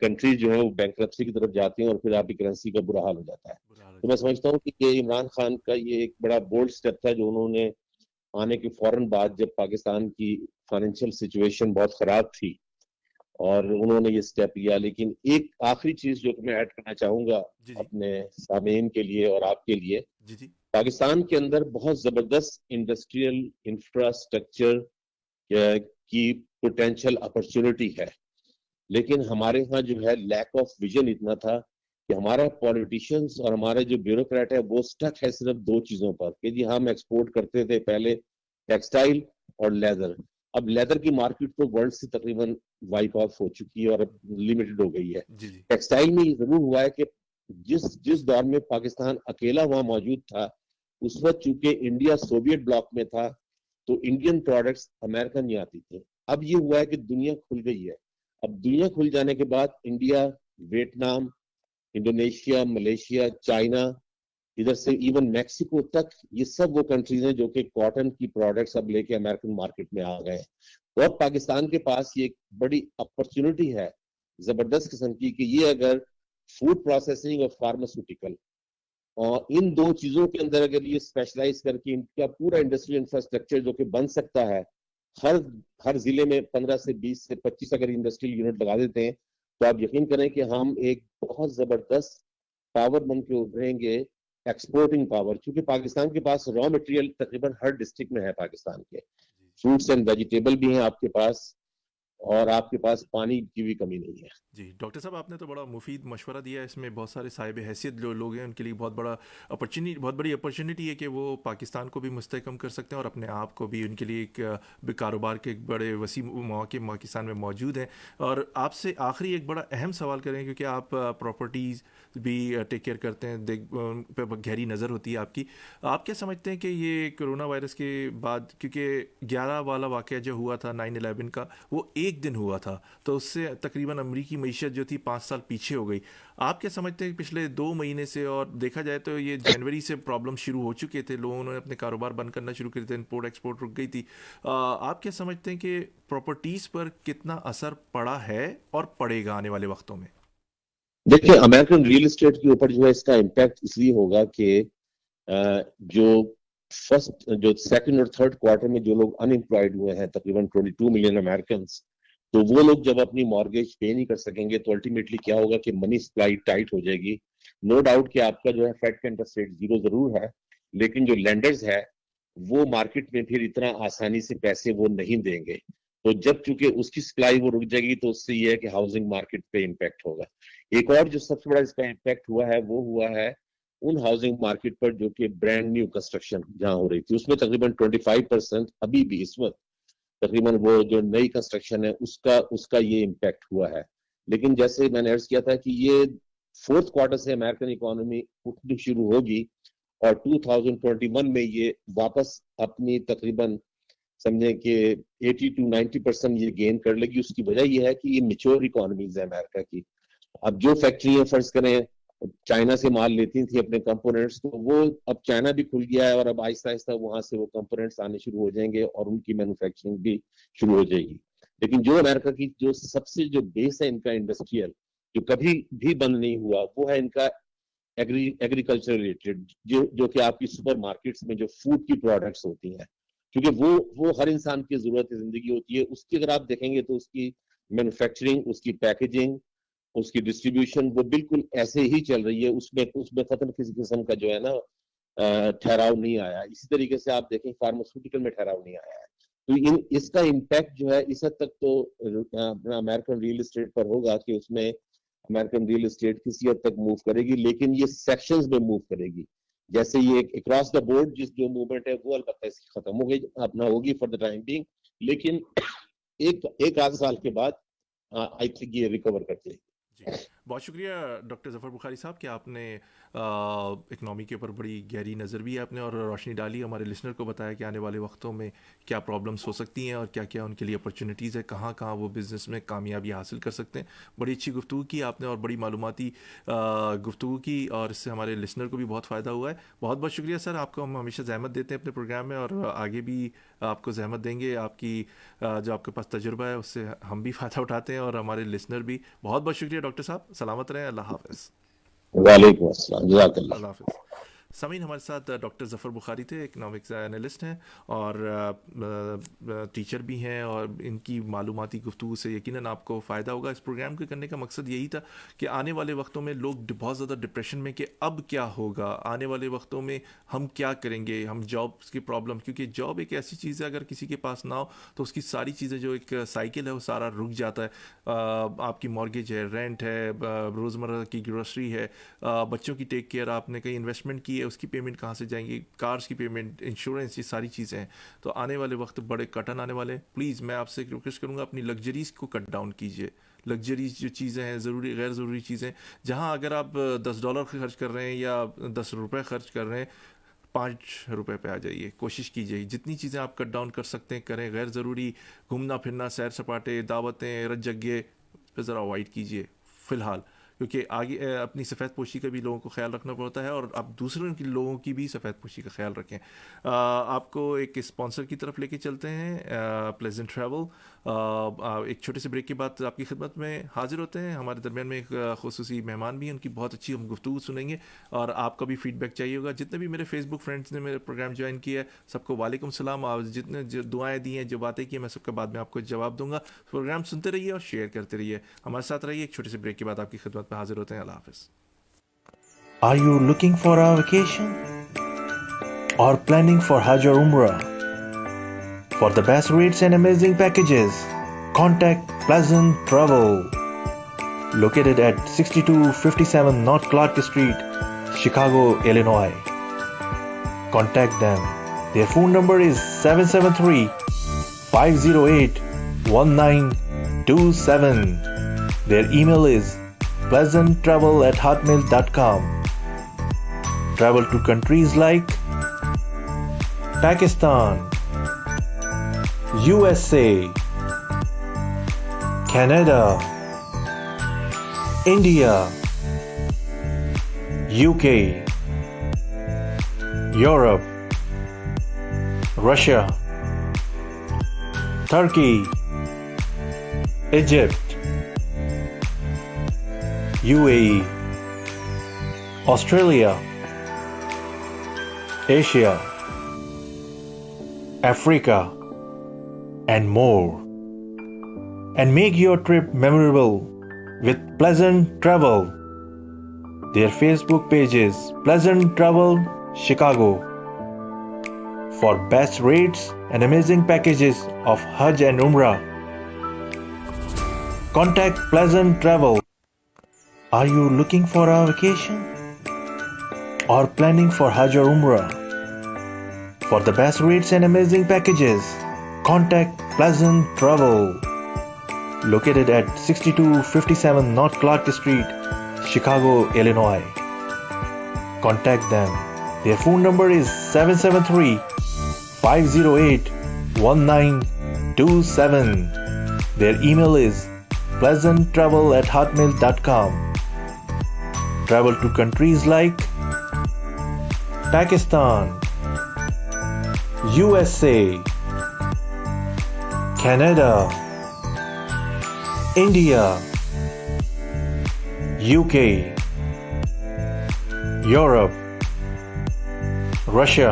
Speaker 6: کنٹریز جو ہے وہ بینکرپسی کی طرف جاتی ہیں اور پھر آپ کی کرنسی کا برا حال ہو جاتا ہے. تو میں سمجھتا ہوں کہ یہ عمران خان کا یہ ایک بڑا بولڈ اسٹیپ تھا جو انہوں نے آنے کے فوراً بعد جب پاکستان کی فائنینشیل سچویشن بہت خراب تھی اور انہوں نے یہ اسٹیپ لیا. لیکن ایک آخری چیز جو کہ میں ایڈ کرنا چاہوں گا
Speaker 1: جی جی
Speaker 6: اپنے سامعین کے لیے اور آپ کے لیے،
Speaker 1: جی جی
Speaker 6: پاکستان کے اندر بہت زبردست انڈسٹریل انفراسٹرکچر کی پوٹینشیل اپرچونٹی ہے، لیکن ہمارے ہاں جو ہے لیک آف ویژن اتنا تھا کہ ہمارا پولیٹیشینز اور ہمارے جو بیوروکریٹ ہے وہ سٹک ہے صرف 2 چیزوں پر کہ جی ہم ایکسپورٹ کرتے تھے پہلے ٹیکسٹائل اور لیدر. اب لیدر کی مارکیٹ تو ورلڈ سے تقریباً وائپ آف ہو چکی ہے اور لمیٹڈ ہو گئی ہے.
Speaker 1: جی جی
Speaker 6: ٹیکسٹائل میں یہ ضرور ہوا ہے کہ جس دور میں پاکستان اکیلا وہاں موجود تھا اس وقت چونکہ انڈیا سوویت بلاک میں تھا تو انڈین پروڈکٹس امریکہ نہیں آتی تھے. اب یہ ہوا ہے کہ دنیا کھل گئی ہے. اب دنیا کھل جانے کے بعد India, Vietnam, Indonesia, Malaysia, China, ادھر سے ایون میکسیکو تک، یہ سب وہ کنٹریز ہیں جو کہ کاٹن کی پروڈکٹس اب لے کے امریکن مارکیٹ میں آ گئے ہیں. تو اب پاکستان کے پاس یہ ایک بڑی اپرچونٹی ہے زبردست قسم کی کہ یہ اگر فوڈ پروسیسنگ اور فارماسیوٹیکل اور ان 2 چیزوں کے اندر اگر یہ اسپیشلائز کر کے ان کا پورا انڈسٹریل انفراسٹرکچر جو کہ بن سکتا ہے، ہر ضلع میں 15 سے 20 سے 25 اگر انڈسٹریل یونٹ لگا دیتے ہیں تو آپ یقین کریں کہ ہم ایک بہت زبردست پاور بن کے ابھریں گے، ایکسپورٹنگ پاور. کیونکہ پاکستان کے پاس را مٹیریل تقریباً ہر ڈسٹرکٹ میں ہے پاکستان کے، فروٹس اینڈ ویجیٹیبل بھی ہیں آپ کے پاس اور آپ کے پاس پانی کی بھی کمی نہیں ہے.
Speaker 1: جی ڈاکٹر صاحب، آپ نے تو بڑا مفید مشورہ دیا ہے. اس میں بہت سارے صاحب حیثیت جو لوگ ہیں ان کے لیے بہت بڑی اپرچونیٹی ہے کہ وہ پاکستان کو بھی مستحکم کر سکتے ہیں اور اپنے آپ کو بھی. ان کے لیے ایک کاروبار کے ایک بڑے وسیع مواقع پاکستان میں موجود ہیں. اور آپ سے آخری ایک بڑا اہم سوال کریں کیونکہ آپ پراپرٹیز بھی ٹیک کیئر کرتے ہیں، پہ گہری نظر ہوتی ہے آپ کی. آپ کیا سمجھتے ہیں کہ یہ کرونا وائرس کے بعد، کیونکہ 11 والا واقعہ جو ہوا تھا 9/11 کا وہ ایک دن ہوا تھا، تو اس سے تقریباً امریکی معیشت جو تھی 5 سال پیچھے ہو گئی. آپ کیا سمجھتے ہیں کہ پچھلے 2 مہینے سے، اور دیکھا جائے تو یہ جنوری سے پرابلم شروع ہو چکے تھے، لوگوں نے اپنے کاروبار بند کرنا شروع کر دیے تھے، امپورٹ ایکسپورٹ رک گئی تھی. آپ کیا سمجھتے ہیں کہ پراپرٹیز پر کتنا اثر پڑا ہے اور پڑے گا آنے والے وقتوں میں؟
Speaker 6: دیکھیں امریکن ریل اسٹیٹ کے اوپر جو ہے اس کا امپیکٹ اس لیے ہوگا کہ جو سیکنڈ اور تھرڈ کوارٹر میں جو لوگ ان امپلائڈ ہوئے ہیں تقریباً 22 ملین امریکنس، تو وہ لوگ جب اپنی مارگیج پے نہیں کر سکیں گے تو الٹیمیٹلی کیا ہوگا کہ منی سپلائی ٹائٹ ہو جائے گی. نو ڈاؤٹ کہ آپ کا جو ہے فیڈ کا انٹرسٹ ریٹ 0 ضرور ہے، لیکن جو لینڈرز ہے وہ مارکیٹ میں پھر اتنا آسانی سے پیسے وہ نہیں دیں گے. تو جب چونکہ اس کی سپلائی وہ رک جائے گی تو اس سے یہ ہے کہ ہاؤسنگ مارکیٹ پہ امپیکٹ ہوگا. ایک اور جو سب سے بڑا اس کا امپیکٹ ہوا ہے وہ ہوا ہے ان ہاؤسنگ مارکیٹ پر جو کہ برانڈ نیو کنسٹرکشن جہاں ہو رہی تھی، اس میں تقریباً 25% ابھی بھی اس وقت تقریباً وہ جو نئی کنسٹرکشن ہے اس کا یہ امپیکٹ ہوا ہے. لیکن جیسے میں نے عرض کیا تھا کہ یہ 4تھ کوارٹر سے امریکن اکانومی اٹھنی شروع ہوگی اور 2021 میں یہ واپس اپنی تقریباً سمجھیں کہ 80 to 90% یہ گین کر لے گی. اس کی وجہ یہ ہے کہ یہ میچور اکانومیز ہے امریکہ کی. اب جو فیکٹریاں فرض کریں چائنا سے مال لیتی تھی اپنے کمپوننٹس، تو وہ اب چائنا بھی کھل گیا ہے اور اب آہستہ آہستہ وہاں سے وہ کمپوننٹس آنے شروع ہو جائیں گے اور ان کی مینوفیکچرنگ بھی شروع ہو جائے گی. لیکن جو امریکہ کی جو سب سے جو بیس ہے ان کا انڈسٹریل جو کبھی بھی بند نہیں ہوا وہ ہے ان کا ایگریکلچر ریلیٹڈ، جو کہ آپ کی سپر مارکیٹس میں جو فوڈ کی پروڈکٹس ہوتی ہیں، کیونکہ وہ ہر انسان کی ضرورت زندگی ہوتی ہے. اس کی اگر آپ دیکھیں گے تو اس کی مینوفیکچرنگ، اس کی پیکیجنگ، اس کی ڈسٹریبیوشن وہ بالکل ایسے ہی چل رہی ہے. اس میں ختم کسی قسم کا جو ہے نا ٹھہراؤ نہیں آیا. اسی طریقے سے آپ دیکھیں فارماسیوٹیکل میں ٹھہراؤ نہیں آیا ہے. تو اس کا امپیکٹ جو ہے اس حد تک تو امریکن ریل اسٹیٹ پر ہوگا کہ اس میں امریکن ریئل اسٹیٹ کسی حد تک موو کرے گی, لیکن یہ سیکشنز میں موو کرے گی. جیسے یہ اکراس دا بورڈ جو موومنٹ ہے وہ البتہ اس کی ختم ہو گئی, اپنا ہوگی فار دا ٹائم بینگ, لیکن ایک آدھ سال کے بعد آئی تھنک یہ ریکور کر جائے گی.
Speaker 1: بہت شکریہ ڈاکٹر ظفر بخاری صاحب کہ آپ نے اکنامی کے اوپر بڑی گہری نظر بھی آپ نے اور روشنی ڈالی, ہمارے لسنر کو بتایا کہ آنے والے وقتوں میں کیا پرابلمس ہو سکتی ہیں اور کیا کیا ان کے لیے اپرچونیٹیز ہے, کہاں کہاں وہ بزنس میں کامیابی حاصل کر سکتے ہیں. بڑی اچھی گفتگو کی آپ نے اور بڑی معلوماتی گفتگو کی, اور اس سے ہمارے لسنر کو بھی بہت فائدہ ہوا ہے. بہت بہت شکریہ سر, آپ کو ہم ہمیشہ زحمت دیتے ہیں اپنے پروگرام میں اور آگے بھی آپ کو زحمت دیں گے. آپ کی جو آپ کے پاس تجربہ ہے اس سے ہم بھی فائدہ اٹھاتے ہیں اور ہمارے لسنر بھی. بہت بہت شکریہ ڈاکٹر صاحب, سلامت رہیں, اللہ حافظ.
Speaker 6: وعلیکم السلام, جزاک اللہ.
Speaker 1: اللہ حافظ. سامعین, ہمارے ساتھ ڈاکٹر ظفر بخاری تھے, اکنامکس انالسٹ ہیں اور ٹیچر بھی ہیں, اور ان کی معلوماتی گفتگو سے یقیناً آپ کو فائدہ ہوگا. اس پروگرام کے کرنے کا مقصد یہی تھا کہ آنے والے وقتوں میں لوگ بہت زیادہ ڈپریشن میں کہ اب کیا ہوگا, آنے والے وقتوں میں ہم کیا کریں گے, ہم جابس کی پرابلم, کیونکہ جاب ایک ایسی چیز ہے اگر کسی کے پاس نہ ہو تو اس کی ساری چیزیں جو ایک سائیکل ہے وہ سارا رک جاتا ہے. آپ کی مارگیج ہے, رینٹ ہے, روزمرہ کی گروسری ہے, بچوں کی ٹیک کیئر, آپ نے کہیں انویسٹمنٹ کی ہے اس کی پیمنٹ کہاں سے جائیں گی, کارز کی پیمنٹ, انشورنس, یہ ساری چیزیں ہیں. تو آنے والے وقت بڑے کٹن آنے والے ہیں. پلیز میں آپ سے ریکویسٹ کروں گا اپنی لگژریز کو کٹ ڈاؤن کیجیے. لگژریز جو چیزیں ہیں, ضروری غیر ضروری چیزیں, جہاں اگر آپ $10 خرچ کر رہے ہیں یا $10 خرچ کر رہے ہیں, $5 پہ آ جائیے. کوشش کیجیے جتنی چیزیں آپ کٹ ڈاؤن کر سکتے ہیں کریں. غیر ضروری گھومنا پھرنا, سیر سپاٹے, دعوتیں, رت جگے پہ ذرا اوائڈ کیجیے فی الحال, کیونکہ آگے اپنی سفید پوشی کا بھی لوگوں کو خیال رکھنا پڑتا ہے اور آپ دوسروں کے لوگوں کی بھی سفید پوشی کا خیال رکھیں. آپ کو ایک اسپانسر کی طرف لے کے چلتے ہیں, پلیزنٹ ٹریول. ایک چھوٹے سے بریک کے بعد آپ کی خدمت میں حاضر ہوتے ہیں. ہمارے درمیان میں ایک خصوصی مہمان بھی ہیں, ان کی بہت اچھی ہم گفتگو سنیں گے اور آپ کا بھی فیڈ بیک چاہیے ہوگا. جتنے بھی میرے فیس بک فرینڈس نے میرے پروگرام جوائن کیا ہے سب کو وعلیکم السلام. اور جتنے جو دعائیں دی ہیں, جو باتیں کی ہیں, میں سب کے بعد میں آپ کو جواب دوں گا. پروگرام سنتے رہیے اور شیئر کرتے رہیے, ہمارے ساتھ رہیے. ایک چھوٹے سے بریک کے بعد آپ کی خدمت میں حاضر ہوتے ہیں. اللہ حافظ.
Speaker 5: Are you looking for a vacation or planning for Hajj or Umrah? For the best rates and amazing packages, contact Pleasant Travel. Located at 6257 North Clark Street, Chicago, Illinois. Contact them. Their phone number is 773-508-1927. Their email is pleasanttravel@hotmail.com. Travel to countries like Pakistan, USA, Canada, India, UK, Europe, Russia, Turkey, Egypt, UAE, Australia, Asia, Africa, and more. And make your trip memorable with Pleasant Travel. Their Facebook page is Pleasant Travel Chicago. For best rates and amazing packages of Hajj and Umrah, contact Pleasant Travel. Are you looking for a vacation or planning for Hajj or Umrah? For the best rates and amazing packages, contact Pleasant Travel. Located at 6257 North Clark Street, Chicago, Illinois. Contact them. Their phone number is 773-508-1927. Their email is pleasanttravel@hotmail.com. Travel to countries like Pakistan, USA, Canada, India, UK, Europe, Russia,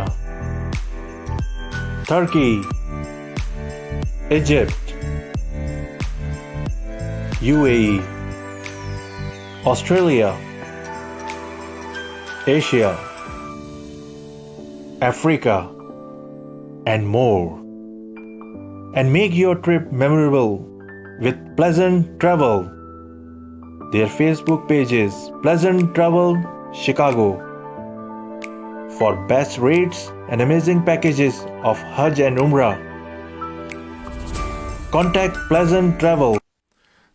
Speaker 5: Turkey, Egypt, UAE, Australia, Asia, Africa, and more. And make your trip memorable with Pleasant Travel. Their Facebook page is Pleasant Travel Chicago. For best rates and amazing packages of Hajj and Umrah, contact Pleasant Travel.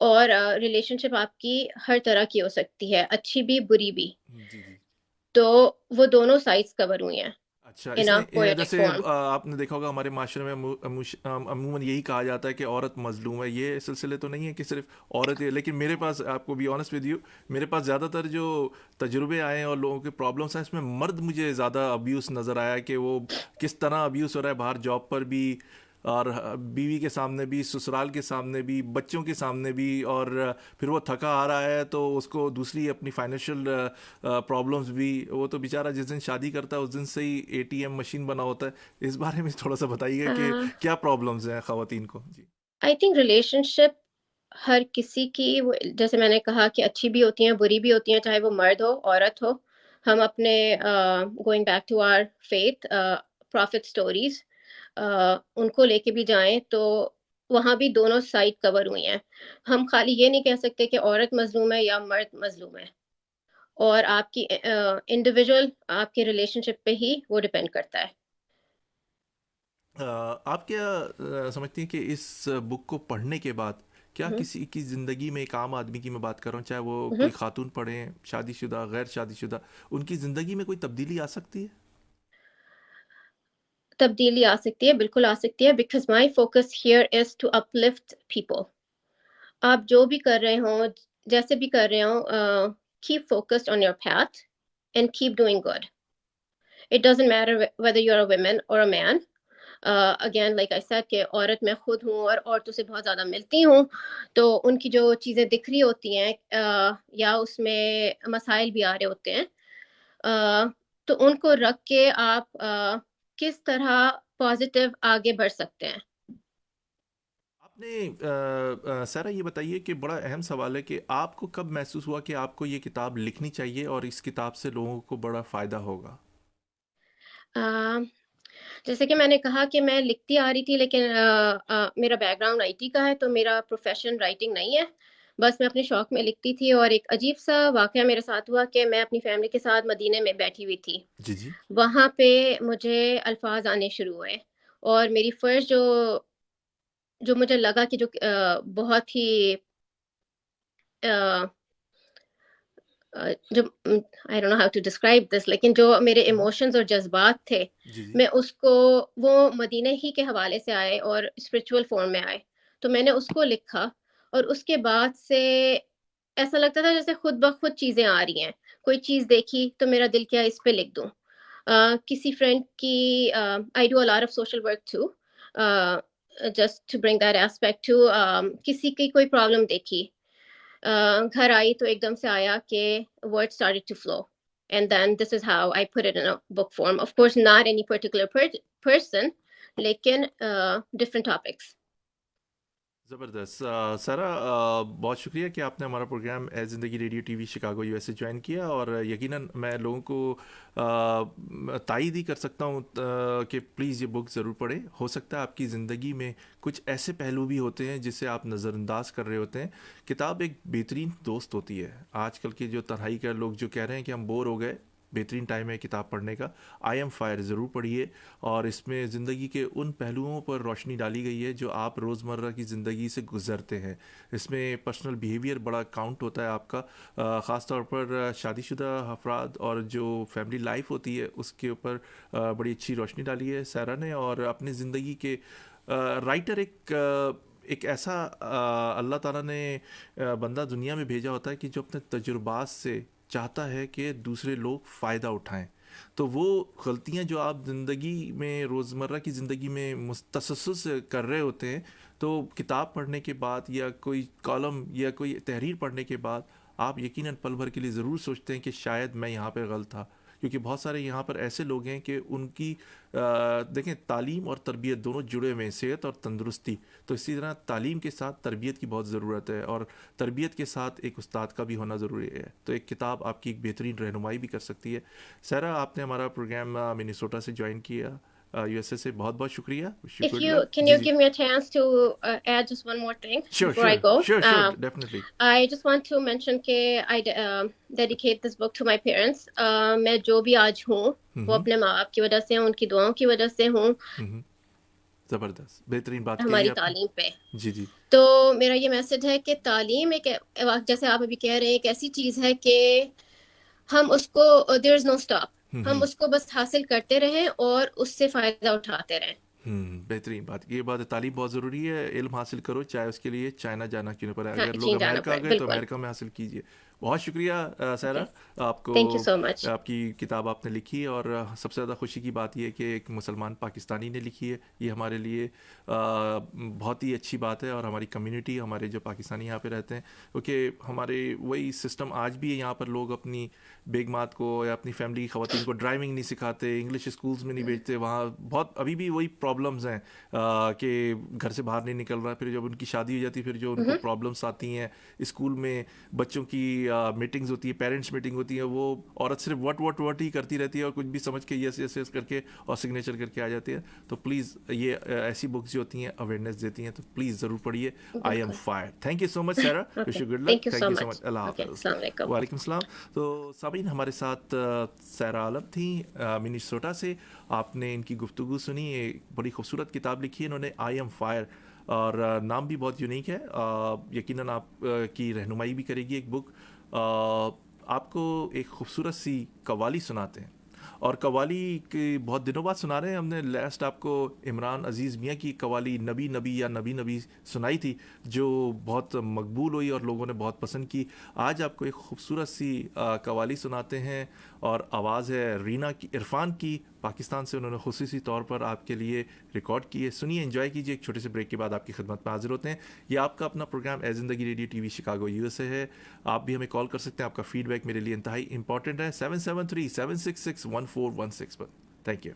Speaker 7: اور ریلیشن شپ آپ کی ہر طرح کی ہو سکتی ہے، اچھی بھی بری بھی،
Speaker 1: جی جی.
Speaker 7: تو وہ دونوں سائڈس کور ہوئی ہیں
Speaker 1: اچھا،
Speaker 7: ان
Speaker 1: اس میں
Speaker 7: پوئٹک
Speaker 1: جیسے
Speaker 7: فارم.
Speaker 1: آپ نے دیکھا ہوگا ہمارے معاشرے میں عموماً یہی کہا جاتا ہے کہ عورت مظلوم ہے. یہ سلسلے تو نہیں ہے کہ صرف عورت ہے، لیکن میرے پاس آپ کو بی آنیسٹ ود یو، میرے پاس زیادہ تر جو تجربے آئے ہیں اور لوگوں کے پرابلمس ہیں، اس میں مرد مجھے زیادہ ابیوس نظر آیا کہ وہ کس طرح ابیوس ہو رہا ہے باہر جاب پر بھی، اور بیوی کے سامنے بھی، سسرال کے سامنے بھی، بچوں کے سامنے بھی، اور پھر وہ تھکا آ رہا ہے تو اس کو دوسری اپنی فائنینشیل پرابلمس بھی. وہ تو بیچارہ جس دن شادی کرتا ہے اس دن سے ہی ATM مشین بنا ہوتا ہے. اس بارے میں تھوڑا سا بتائیے گا کہ کیا پرابلمس ہیں خواتین کو. جی
Speaker 7: آئی تھنک ریلیشن شپ ہر کسی کی جیسے میں نے کہا کہ اچھی بھی ہوتی ہیں بری بھی ہوتی ہیں، چاہے وہ مرد ہو عورت ہو. ہم اپنے going back to our faith prophet stories ان کو لے کے بھی جائیں تو وہاں بھی دونوں سائڈ کور ہوئی ہیں. ہم خالی یہ نہیں کہہ سکتے کہ عورت مظلوم ہے یا مرد مظلوم ہے، اور آپ کی انڈیویجول آپ کے ریلیشن شپ پہ ہی وہ ڈپینڈ کرتا ہے.
Speaker 1: آپ کیا سمجھتی ہیں کہ اس بک کو پڑھنے کے بعد کیا کسی کی زندگی میں، ایک عام آدمی کی میں بات کر رہا ہوں، چاہے وہ کوئی خاتون پڑھیں، شادی شدہ، غیر شادی شدہ، ان کی زندگی میں کوئی تبدیلی آ سکتی ہے؟
Speaker 7: تبدیلی آ سکتی ہے، بالکل آ سکتی ہے، because my focus here is to uplift people. آپ جو بھی کر رہے ہوں، جیسے بھی کر رہے ہوں، keep focused on your path and keep doing good. It doesn't matter whether you're a woman or a man. Again, like I said کہ عورت میں خود ہوں اور عورتوں سے بہت زیادہ ملتی ہوں، تو ان کی جو چیزیں دکھ رہی ہوتی ہیں یا اس میں مسائل بھی آ رہے ہوتے ہیں، تو ان کو رکھ کے آپ کس طرح پازیٹیو آگے بڑھ سکتے ہیں.
Speaker 1: آپ نے سارا یہ بتائیے کہ بڑا اہم سوال ہے کہ آپ کو کب محسوس ہوا کہ آپ کو یہ کتاب لکھنی چاہیے اور اس کتاب سے لوگوں کو بڑا فائدہ ہوگا؟
Speaker 7: جیسے کہ میں نے کہا کہ میں لکھتی آ رہی تھی، لیکن میرا بیک گراؤنڈ IT کا ہے، تو میرا پروفیشن رائٹنگ نہیں ہے، بس میں اپنے شوق میں لکھتی تھی. اور ایک عجیب سا واقعہ میرے ساتھ ہوا کہ میں اپنی فیملی کے ساتھ مدینے میں بیٹھی ہوئی تھی.
Speaker 1: جی جی.
Speaker 7: وہاں پہ مجھے الفاظ آنے شروع ہوئے، اور میری فرسٹ جو مجھے لگا کہ جو بہت ہی جو I don't know how to describe this، لیکن جو میرے ایموشنز اور جذبات تھے،
Speaker 1: جی جی.
Speaker 7: میں اس کو، وہ مدینہ ہی کے حوالے سے آئے اور اسپریچول فارم میں آئے، تو میں نے اس کو لکھا. اور اس کے بعد سے ایسا لگتا تھا جیسے خود بخود چیزیں آ رہی ہیں، کوئی چیز دیکھی تو میرا دل کیا اس پہ لکھ دوں. کسی فرینڈ کی I do a lot of social work too, just to bring that aspect to کسی کی کوئی پرابلم دیکھی، گھر آئی تو ایک دم سے آیا کہ words started to flow, and then this is how I put it in a book form. Of course not any particular person, لیکن different topics.
Speaker 1: زبردست. سارا بہت شکریہ کہ آپ نے ہمارا پروگرام اے زندگی radio TV Chicago USA join کیا، اور یقیناً میں لوگوں کو تائید ہی کر سکتا ہوں کہ پلیز یہ بک ضرور پڑھیں. ہو سکتا ہے آپ کی زندگی میں کچھ ایسے پہلو بھی ہوتے ہیں جسے آپ نظر انداز کر رہے ہوتے ہیں. کتاب ایک بہترین دوست ہوتی ہے. آج کل کے جو تنہائی کا لوگ جو کہہ رہے ہیں کہ ہم بور ہو گئے، بہترین ٹائم ہے کتاب پڑھنے کا. آئی ایم فائر ضرور پڑھیے، اور اس میں زندگی کے ان پہلوؤں پر روشنی ڈالی گئی ہے جو آپ روزمرہ کی زندگی سے گزرتے ہیں. اس میں پرسنل بیہیویئر بڑا کاؤنٹ ہوتا ہے آپ کا، خاص طور پر شادی شدہ افراد اور جو فیملی لائف ہوتی ہے اس کے اوپر بڑی اچھی روشنی ڈالی ہے سارا نے. اور اپنی زندگی کے رائٹر ایک ایسا اللہ تعالیٰ نے بندہ دنیا میں بھیجا ہوتا ہے کہ جو اپنے تجربات سے چاہتا ہے کہ دوسرے لوگ فائدہ اٹھائیں. تو وہ غلطیاں جو آپ زندگی میں، روزمرہ کی زندگی میں تسلسل کر رہے ہوتے ہیں، تو کتاب پڑھنے کے بعد یا کوئی کالم یا کوئی تحریر پڑھنے کے بعد آپ یقیناً پل بھر کے لیے ضرور سوچتے ہیں کہ شاید میں یہاں پہ غلط تھا. کیونکہ بہت سارے یہاں پر ایسے لوگ ہیں کہ ان کی دیکھیں تعلیم اور تربیت دونوں جڑے ہوئے ہیں، صحت اور تندرستی. تو اسی طرح تعلیم کے ساتھ تربیت کی بہت ضرورت ہے، اور تربیت کے ساتھ ایک استاد کا بھی ہونا ضروری ہے. تو ایک کتاب آپ کی ایک بہترین رہنمائی بھی کر سکتی ہے. سارا، آپ نے ہمارا پروگرام منیسوٹا سے جوائن کیا، USA سے، بہت بہت شکریہ.
Speaker 7: If you can
Speaker 1: G
Speaker 7: you
Speaker 1: G.
Speaker 7: give me a chance to add just one more thing
Speaker 1: Sure,
Speaker 7: before I
Speaker 1: sure,
Speaker 7: go?
Speaker 1: sure, definitely.
Speaker 7: I just want to mention کہ I dedicate this book to my parents. میں جو بھی آج ہوں وہ اپنے ماں باپ کی وجہ سے ہوں، ان کی دعاؤں کی وجہ سے ہوں.
Speaker 1: زبردست, بہترین بات کہی
Speaker 7: ہماری
Speaker 1: آپ نے.
Speaker 7: تعلیم پہ.
Speaker 1: جی جی
Speaker 7: تو میرا یہ میسج ہے کہ تعلیم ایک جیسے آپ ابھی کہہ رہے ہیں ایک ایسی چیز ہے کہ ہم اس کو دیر از نو اسٹاپ, ہم اس کو بس حاصل کرتے رہیں اور اس سے فائدہ اٹھاتے رہیں.
Speaker 1: بہترین بات, یہ بات ہے, تعلیم بہت ضروری ہے, علم حاصل کرو چاہے اس کے لیے چائنا جانا کیوں نہ پڑے,
Speaker 7: ہاں
Speaker 1: اگر لوگ
Speaker 7: چین جانا
Speaker 1: امریکہ
Speaker 7: پڑے,
Speaker 1: گئے تو
Speaker 7: بالکل.
Speaker 1: امریکہ میں حاصل کیجیے. بہت شکریہ سیرا, آپ کو
Speaker 7: تھینک یو سو مچ.
Speaker 1: آپ کی کتاب آپ نے لکھی, اور سب سے زیادہ خوشی کی بات یہ ہے کہ ایک مسلمان پاکستانی نے لکھی ہے. یہ ہمارے لیے بہت ہی اچھی بات ہے, اور ہماری کمیونٹی, ہمارے جو پاکستانی یہاں پہ رہتے ہیں, کیونکہ ہمارے وہی سسٹم آج بھی ہے یہاں پر, لوگ اپنی بیگمات کو یا اپنی فیملی کی خواتین کو ڈرائیونگ نہیں سکھاتے, انگلش اسکولز میں نہیں بھیجتے, وہاں بہت ابھی بھی وہی پرابلمز ہیں کہ گھر سے باہر نہیں نکل رہا. پھر جب ان کی شادی ہو جاتی ہے, پھر جو ان کو پرابلمس آتی ہیں اسکول میں, بچوں کی میٹنگز ہوتی ہے, پیرنٹس میٹنگ ہوتی ہے, وہ عورت صرف وٹ ہی کرتی رہتی ہے, اور کچھ بھی سمجھ کے یس یس یس کر کے اور سگنیچر کر کے آ جاتی ہے. تو پلیز یہ ایسی بکس جو ہوتی ہیں اویئرنیس دیتی ہیں, تو پلیز ضرور پڑھیے. I am fire. Thank you so much Saira, wish you good luck. Thank you so much. اللہ حافظ.
Speaker 7: السلام علیکم.
Speaker 1: وعلیکم السلام. تو سامعین, ہمارے ساتھ سیرا عالم تھیں منیسوٹا سے. آپ نے ان کی گفتگو سنی, ایک بڑی خوبصورت کتاب لکھی ہے انہوں نے, آئی ایم فائر, اور نام بھی بہت یونیک ہے. یقیناً آپ کی رہنمائی بھی کرے گی ایک بک. آپ کو ایک خوبصورت سی قوالی سناتے ہیں, اور قوالی کی بہت دنوں بعد سنا رہے ہیں. ہم نے لاسٹ آپ کو عمران عزیز میاں کی قوالی نبی نبی یا نبی نبی سنائی تھی, جو بہت مقبول ہوئی اور لوگوں نے بہت پسند کی. آج آپ کو ایک خوبصورت سی قوالی سناتے ہیں, اور آواز ہے رینا کی, عرفان کی, پاکستان سے انہوں نے خصوصی طور پر آپ کے لیے ریکارڈ کی ہے. سنیے, انجوائے کیجیے. ایک چھوٹے سے بریک کے بعد آپ کی خدمت میں حاضر ہوتے ہیں. یہ آپ کا اپنا پروگرام اے زندگی radio T V Chicago U S A ہے. آپ بھی ہمیں کال کر سکتے ہیں, آپ کا فیڈ بیک میرے لیے انتہائی امپورٹنٹ ہے. 773-766-1416 پر. Thank you.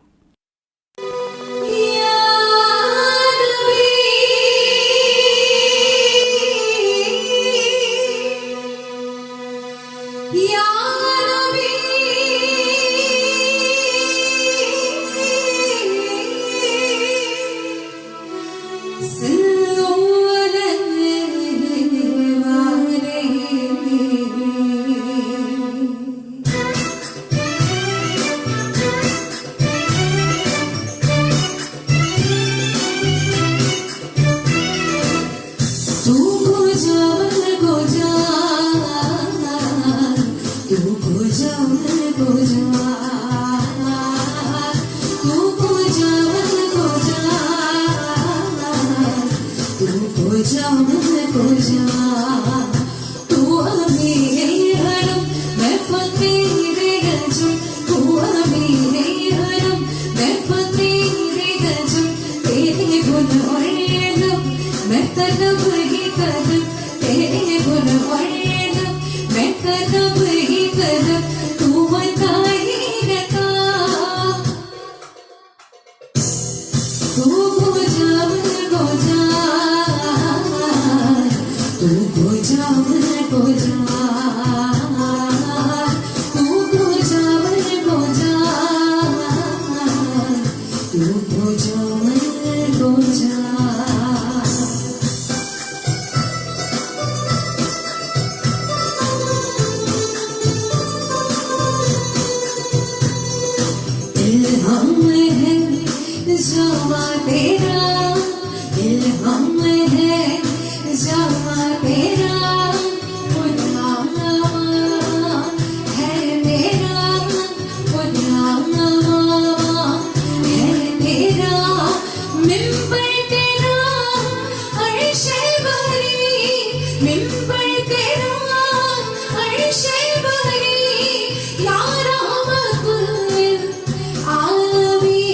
Speaker 8: عالمی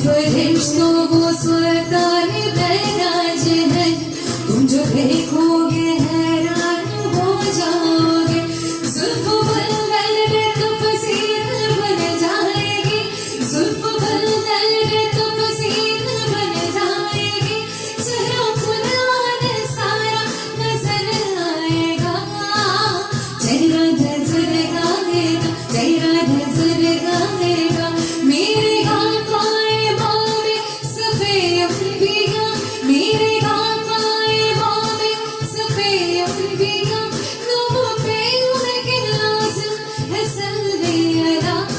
Speaker 8: فرشتوں وہ سلطان بیراج ہے تم جو دیکھو گے حیران ہو جاؤ گے زلف بلبل میں تفسیر بن جائے گی زلف بلبل میں تفسیر بن جائے گی چہرہ قرآن سارا نظر آئے گا چہرہ نظر آئے گا چہرہ نظر آئے گا میرے آقائے باب صفے انبیاء میرے آقائے باب صفے انبیاء لوگوں پہ ان کے لازم ہے صلی اللہ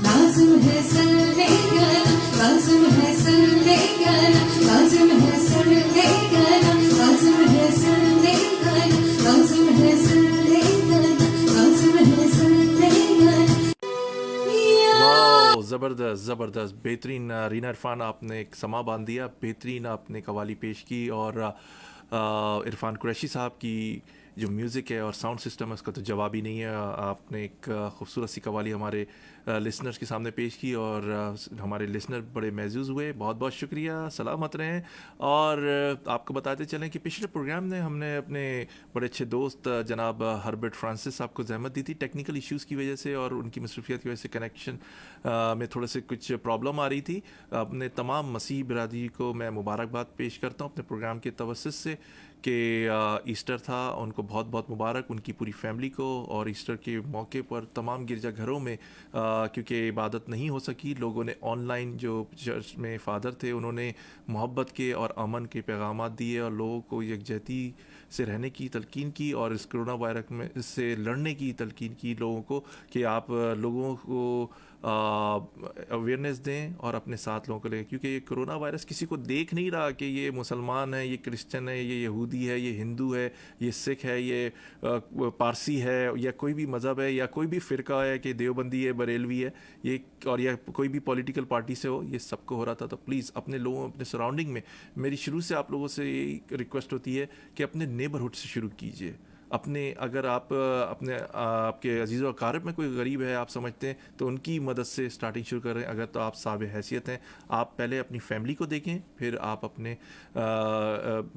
Speaker 8: لازم ہے صلی اللہ لازم ہے صلی اللہ لازم ہے صلی اللہ لازم ہے صلی اللہ لازم ہے صلی اللہ لازم ہے صلی اللہ
Speaker 1: واو زبردست زبردست بہترین رینا عرفان آپ نے ایک سما باندھ دیا بہترین آپ نے قوالی پیش کی اور عرفان قریشی صاحب کی جو میوزک ہے اور ساؤنڈ سسٹم ہے اس کا تو جواب ہی نہیں ہے آپ نے ایک خوبصورت سی قوالی ہمارے لسنرز کے سامنے پیش کی اور ہمارے لسنر بڑے محظوظ ہوئے بہت بہت شکریہ سلامت رہیں اور آپ کو بتاتے چلیں کہ پچھلے پروگرام میں ہم نے اپنے بڑے اچھے دوست جناب ہربرٹ فرانسس صاحب کو زحمت دی تھی ٹیکنیکل ایشوز کی وجہ سے اور ان کی مصروفیت کی وجہ سے کنیکشن میں تھوڑے سے کچھ پرابلم آ رہی تھی اپنے تمام مسیحی برادری کو میں مبارکباد پیش کرتا ہوں اپنے پروگرام کے توسط سے کہ ایسٹر تھا ان کو بہت بہت مبارک ان کی پوری فیملی کو اور ایسٹر کے موقع پر تمام گرجا گھروں میں کیونکہ عبادت نہیں ہو سکی لوگوں نے آن لائن جو چرچ میں فادر تھے انہوں نے محبت کے اور امن کے پیغامات دیے اور لوگوں کو یکجہتی سے رہنے کی تلقین کی اور اس کرونا وائرس میں سے لڑنے کی تلقین کی لوگوں کو کہ آپ لوگوں کو اویئرنیس دیں اور اپنے ساتھ لوگوں کو لیں کیونکہ یہ کرونا وائرس کسی کو دیکھ نہیں رہا کہ یہ مسلمان ہے یہ کرسچن ہے یہ یہودی ہے یہ ہندو ہے یہ سکھ ہے یہ پارسی ہے یا کوئی بھی مذہب ہے یا کوئی بھی فرقہ ہے کہ دیوبندی ہے بریلوی ہے یہ اور یا کوئی بھی پولیٹیکل پارٹی سے ہو یہ سب کو ہو رہا تھا تو پلیز اپنے لوگوں اپنے سراؤنڈنگ میں میری شروع سے آپ لوگوں سے یہی ریکویسٹ ہوتی ہے کہ اپنے نیبرہڈ سے شروع کیجیے اپنے اگر آپ اپنے آپ کے عزیز و اقارب میں کوئی غریب ہے آپ سمجھتے ہیں تو ان کی مدد سے اسٹارٹنگ شروع کریں اگر تو آپ صاحب حیثیت ہیں آپ پہلے اپنی فیملی کو دیکھیں پھر آپ اپنے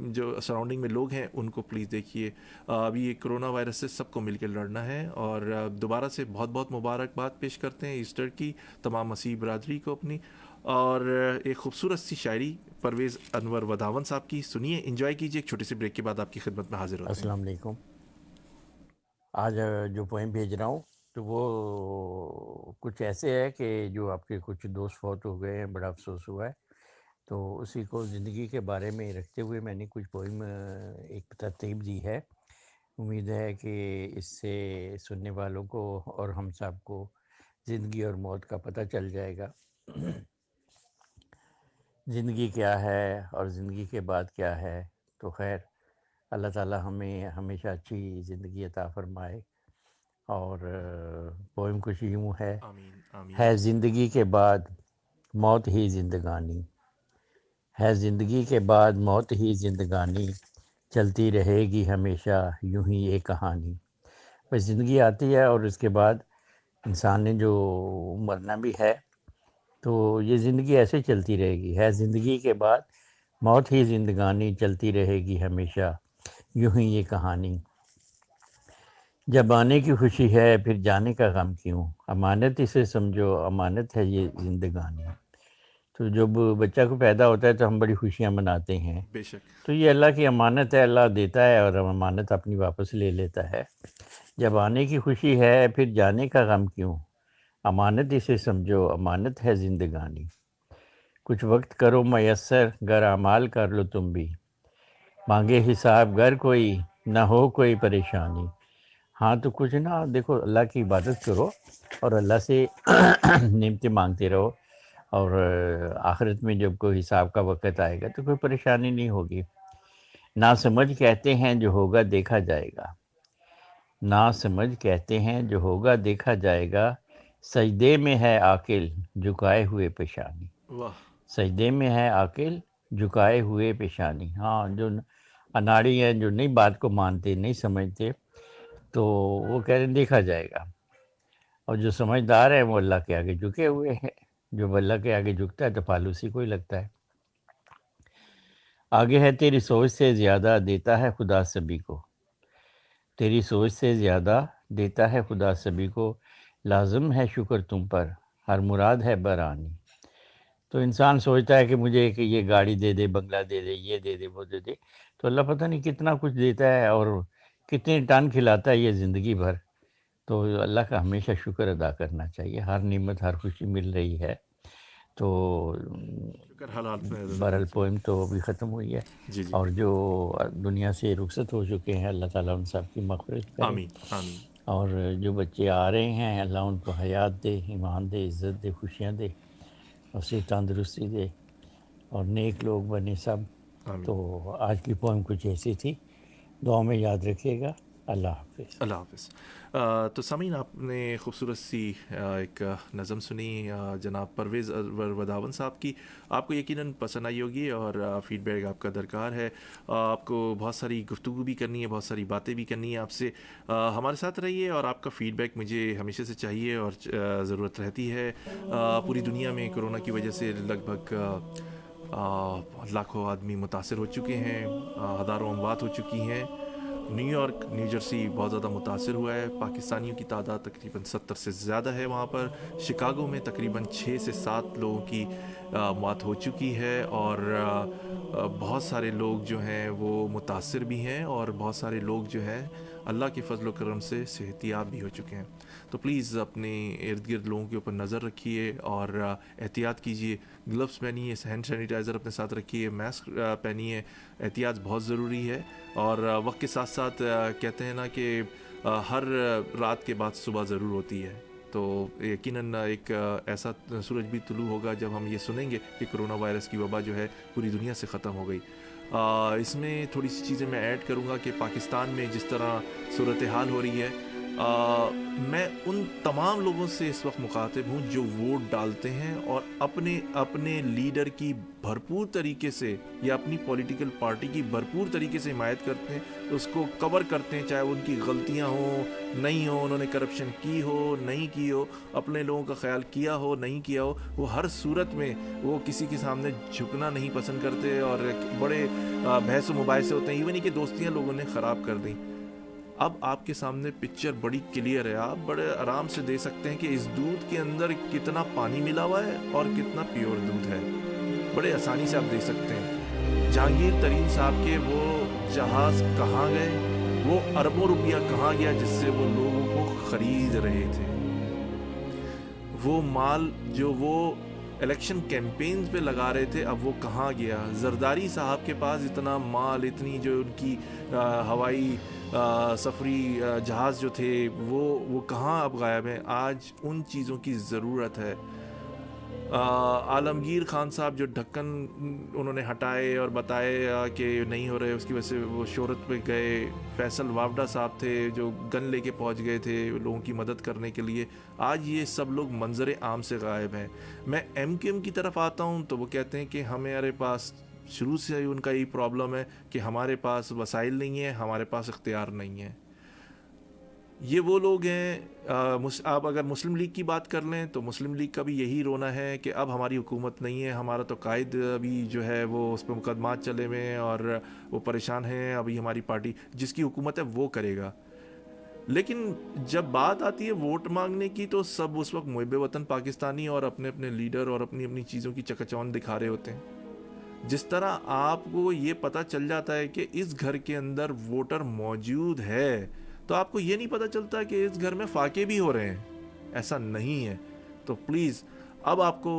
Speaker 1: جو سراؤنڈنگ میں لوگ ہیں ان کو پلیز دیکھیے ابھی یہ کرونا وائرس سے سب کو مل کے لڑنا ہے اور دوبارہ سے بہت بہت مبارکباد پیش کرتے ہیں ایسٹر کی تمام مسیحی برادری کو اپنی اور ایک خوبصورت سی شاعری پرویز انور وداون صاحب کی سنیے انجوائے کیجیے ایک چھوٹے سے بریک کے بعد آپ کی خدمت میں حاضر ہوتے ہیں
Speaker 9: السلام علیکم آج جو پوئم بھیج رہا ہوں تو وہ کچھ ایسے ہے کہ جو آپ کے کچھ دوست فوت ہو گئے ہیں بڑا افسوس ہوا ہے تو اسی کو زندگی کے بارے میں رکھتے ہوئے میں نے کچھ پوئم ایک ترتیب دی ہے امید ہے کہ اس سے سننے والوں کو اور ہم سب کو زندگی اور موت کا پتہ چل جائے گا زندگی کیا ہے اور زندگی کے بعد کیا ہے تو خیر اللہ تعالیٰ ہمیں ہمیشہ اچھی زندگی عطا فرمائے اور پوئم کچھ یوں ہے
Speaker 1: آمین آمین
Speaker 9: ہے زندگی کے بعد موت ہی زندگانی ہے زندگی کے بعد موت ہی زندگانی چلتی رہے گی ہمیشہ یوں ہی یہ کہانی بس زندگی آتی ہے اور اس کے بعد انسان نے جو مرنا بھی ہے تو یہ زندگی ایسے چلتی رہے گی ہے زندگی کے بعد موت ہی زندگانی چلتی رہے گی ہمیشہ یوں ہی یہ کہانی جب آنے کی خوشی ہے پھر جانے کا غم کیوں امانت اسے سمجھو امانت ہے یہ زندگانی تو جب بچہ کو پیدا ہوتا ہے تو ہم بڑی خوشیاں مناتے ہیں
Speaker 1: بے شک
Speaker 9: تو یہ اللہ کی امانت ہے اللہ دیتا ہے اور امانت اپنی واپس لے لیتا ہے جب آنے کی خوشی ہے پھر جانے کا غم کیوں امانت اسے سمجھو امانت ہے زندگانی کچھ وقت کرو میسر گر اعمال کر لو تم بھی مانگے حساب گر کوئی نہ ہو کوئی پریشانی ہاں تو کچھ نہ دیکھو اللہ کی عبادت کرو اور اللہ سے نعمتیں مانگتے رہو اور آخرت میں جب کوئی حساب کا وقت آئے گا تو کوئی پریشانی نہیں ہوگی نا سمجھ کہتے ہیں جو ہوگا دیکھا جائے گا نا سمجھ کہتے ہیں جو ہوگا دیکھا جائے گا سجدے میں ہے عاقل جھکائے ہوئے پیشانی
Speaker 1: واہ
Speaker 9: سجدے میں ہے عاقل جھکائے ہوئے پیشانی ہاں جو اناڑی ہیں جو نہیں بات کو مانتے نہیں سمجھتے تو وہ کہہ رہے ہیں دیکھا جائے گا اور جو سمجھدار ہیں وہ اللہ کے آگے جھکے ہوئے ہیں جو اللہ کے آگے جھکتا ہے تو پھل اسی کو ہی لگتا ہے۔ آگے ہے تیری سوچ سے زیادہ دیتا ہے خدا سبھی کو، تیری سوچ سے زیادہ دیتا ہے خدا سبھی کو، لازم ہے شکر تم پر، ہر مراد ہے برانی۔ تو انسان سوچتا ہے کہ مجھے کہ یہ گاڑی دے دے، بنگلہ دے دے، یہ دے دے، وہ دے دے، تو اللہ پتہ نہیں کتنا کچھ دیتا ہے اور کتنے ٹن کھلاتا ہے یہ زندگی بھر۔ تو اللہ کا ہمیشہ شکر ادا کرنا چاہیے، ہر نعمت ہر خوشی مل رہی ہے۔ تو
Speaker 1: شکر حالات میں
Speaker 9: بہرحال پوئم تو ابھی ختم ہوئی ہے،
Speaker 1: جی جی
Speaker 9: اور جو دنیا سے رخصت ہو چکے ہیں اللہ تعالیٰ ان سب کی مغفرت کرے،
Speaker 1: آمین آمین
Speaker 9: اور جو بچے آ رہے ہیں اللہ ان کو حیات دے، ایمان دے، عزت دے، خوشیاں دے، اور صحت تندرستی دے، اور نیک لوگ بنے سب۔
Speaker 1: آمین۔
Speaker 9: تو آج کی پوئم کچھ ایسی تھی، دعا میں یاد رکھیے گا۔ اللہ حافظ۔
Speaker 1: اللہ حافظ۔ تو سامعین، آپ نے خوبصورت سی ایک نظم سنی جناب پرویز وداون صاحب کی، آپ کو یقیناً پسند آئی ہوگی اور فیڈ بیک آپ کا درکار ہے۔ آپ کو بہت ساری گفتگو بھی کرنی ہے، بہت ساری باتیں بھی کرنی ہے آپ سے، ہمارے ساتھ رہیے، اور آپ کا فیڈ بیک مجھے ہمیشہ سے چاہیے اور ضرورت رہتی ہے۔ پوری دنیا میں کرونا کی وجہ سے لگ بھگ لاکھوں آدمی متاثر ہو چکے ہیں، ہزاروں اموات ہو چکی ہیں۔ نیو یارک، نیو جرسی بہت زیادہ متاثر ہوا ہے، پاکستانیوں کی تعداد تقریباً 70 سے زیادہ ہے وہاں پر۔ شکاگو میں تقریباً 6 سے 7 لوگوں کی موت ہو چکی ہے، اور بہت سارے لوگ جو ہیں وہ متاثر بھی ہیں، اور بہت سارے لوگ جو ہیں اللہ کے فضل و کرم سے صحت یاب بھی ہو چکے ہیں۔ تو پلیز اپنے ارد گرد لوگوں کے اوپر نظر رکھیے اور احتیاط کیجیے، گلوز پہنیے، ہینڈ سینیٹائزر اپنے ساتھ رکھیے، ماسک پہنیے، احتیاط بہت ضروری ہے۔ اور وقت کے ساتھ ساتھ کہتے ہیں نا کہ ہر رات کے بعد صبح ضرور ہوتی ہے، تو یقیناً ایک ایسا سورج بھی طلوع ہوگا جب ہم یہ سنیں گے کہ کرونا وائرس کی وبا جو ہے پوری دنیا سے ختم ہو گئی۔ اس میں تھوڑی سی چیزیں میں ایڈ کروں گا کہ پاکستان میں جس طرح صورتحال ہو رہی ہے، میں ان تمام لوگوں سے اس وقت مخاطب ہوں جو ووٹ ڈالتے ہیں اور اپنے لیڈر کی بھرپور طریقے سے یا اپنی پولیٹیکل پارٹی کی بھرپور طریقے سے حمایت کرتے ہیں، اس کو کور کرتے ہیں، چاہے ان کی غلطیاں ہوں نہیں ہوں، انہوں نے کرپشن کی ہو نہیں کی ہو، اپنے لوگوں کا خیال کیا ہو نہیں کیا ہو، وہ ہر صورت میں وہ کسی کے سامنے جھکنا نہیں پسند کرتے، اور بڑے بحث و مباحثے ہوتے ہیں، ایون کہ دوستیاں لوگوں نے خراب کر دیں۔ اب آپ کے سامنے پکچر بڑی کلیئر ہے، آپ بڑے آرام سے دیکھ سکتے ہیں کہ اس دودھ کے اندر کتنا پانی ملا ہوا ہے اور کتنا پیور دودھ ہے، بڑے آسانی سے آپ دیکھ سکتے ہیں۔ جہانگیر ترین صاحب کے وہ جہاز کہاں گئے، وہ اربوں روپیہ کہاں گیا جس سے وہ لوگوں کو خرید رہے تھے، وہ مال جو وہ الیکشن کیمپینز پہ لگا رہے تھے اب وہ کہاں گیا۔ زرداری صاحب کے پاس اتنا مال، اتنی جو ان کی ہوائی سفری جہاز جو تھے وہ کہاں اب غائب ہیں۔ آج ان چیزوں کی ضرورت ہے۔ عالمگیر خان صاحب جو ڈھکن انہوں نے ہٹائے اور بتائے کہ نہیں ہو رہے، اس کی وجہ سے وہ شہرت پہ گئے۔ فیصل وافڈا صاحب تھے جو گن لے کے پہنچ گئے تھے لوگوں کی مدد کرنے کے لیے، آج یہ سب لوگ منظر عام سے غائب ہیں۔ میں ایم کیو ایم کی طرف آتا ہوں تو وہ کہتے ہیں کہ ہمارے پاس شروع سے ان کا یہی پرابلم ہے کہ ہمارے پاس وسائل نہیں ہیں، ہمارے پاس اختیار نہیں ہے۔ یہ وہ لوگ ہیں، آپ اگر مسلم لیگ کی بات کر لیں تو مسلم لیگ کا بھی یہی رونا ہے کہ اب ہماری حکومت نہیں ہے، ہمارا تو قائد ابھی جو ہے وہ اس پہ مقدمات چلے ہوئے ہیں اور وہ پریشان ہیں، ابھی ہماری پارٹی جس کی حکومت ہے وہ کرے گا۔ لیکن جب بات آتی ہے ووٹ مانگنے کی تو سب اس وقت محب وطن پاکستانی اور اپنے اپنے لیڈر اور اپنی اپنی چیزوں کی چکچون دکھا رہے ہوتے ہیں۔ جس طرح آپ کو یہ پتہ چل جاتا ہے کہ اس گھر کے اندر ووٹر موجود ہے تو آپ کو یہ نہیں پتہ چلتا کہ اس گھر میں فاقے بھی ہو رہے ہیں، ایسا نہیں ہے۔ تو پلیز اب آپ کو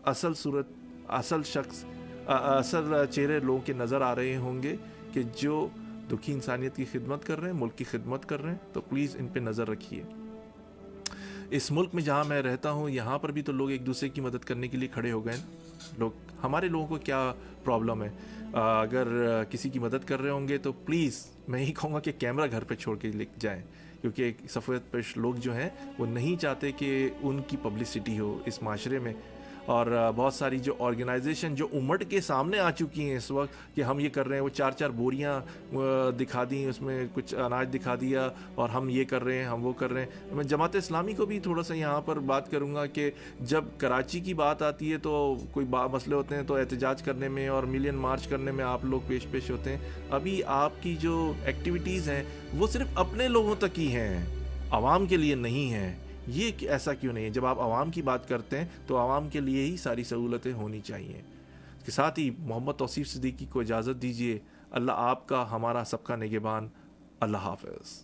Speaker 1: اصل صورت، اصل شخص، اصل چہرے لوگوں کے نظر آ رہے ہوں گے کہ جو دکھی انسانیت کی خدمت کر رہے ہیں، ملک کی خدمت کر رہے ہیں، تو پلیز ان پہ نظر رکھیے۔ اس ملک میں جہاں میں رہتا ہوں یہاں پر بھی تو لوگ ایک دوسرے کی مدد کرنے کے لیے کھڑے ہو گئے لوگ، ہمارے لوگوں کو کیا پرابلم ہے؟ اگر کسی کی مدد کر رہے ہوں گے تو پلیز میں یہی کہوں گا کہ کیمرہ گھر پہ چھوڑ کے لے جائیں، کیونکہ سفید پوش لوگ جو ہیں وہ نہیں چاہتے کہ ان کی پبلسٹی ہو اس معاشرے میں۔ اور بہت ساری جو آرگنائزیشن جو امٹ کے سامنے آ چکی ہیں اس وقت کہ ہم یہ کر رہے ہیں، وہ 4 بوریاں دکھا دیں، اس میں کچھ اناج دکھا دیا اور ہم یہ کر رہے ہیں، ہم وہ کر رہے ہیں. میں جماعت اسلامی کو بھی تھوڑا سا یہاں پر بات کروں گا کہ جب کراچی کی بات آتی ہے تو کوئی مسئلے ہوتے ہیں تو احتجاج کرنے میں اور ملین مارچ کرنے میں آپ لوگ پیش ہوتے ہیں. ابھی آپ کی جو ایکٹیویٹیز ہیں وہ صرف اپنے لوگوں تک ہی ہیں، عوام کے لیے نہیں ہیں. یہ ایسا کیوں نہیں ہے؟ جب آپ عوام کی بات کرتے ہیں تو عوام کے لیے ہی ساری سہولتیں ہونی چاہیے. اس کے ساتھ ہی محمد توصیف صدیقی کو اجازت دیجیے. اللہ آپ کا، ہمارا سب کا نگہبان. اللہ حافظ.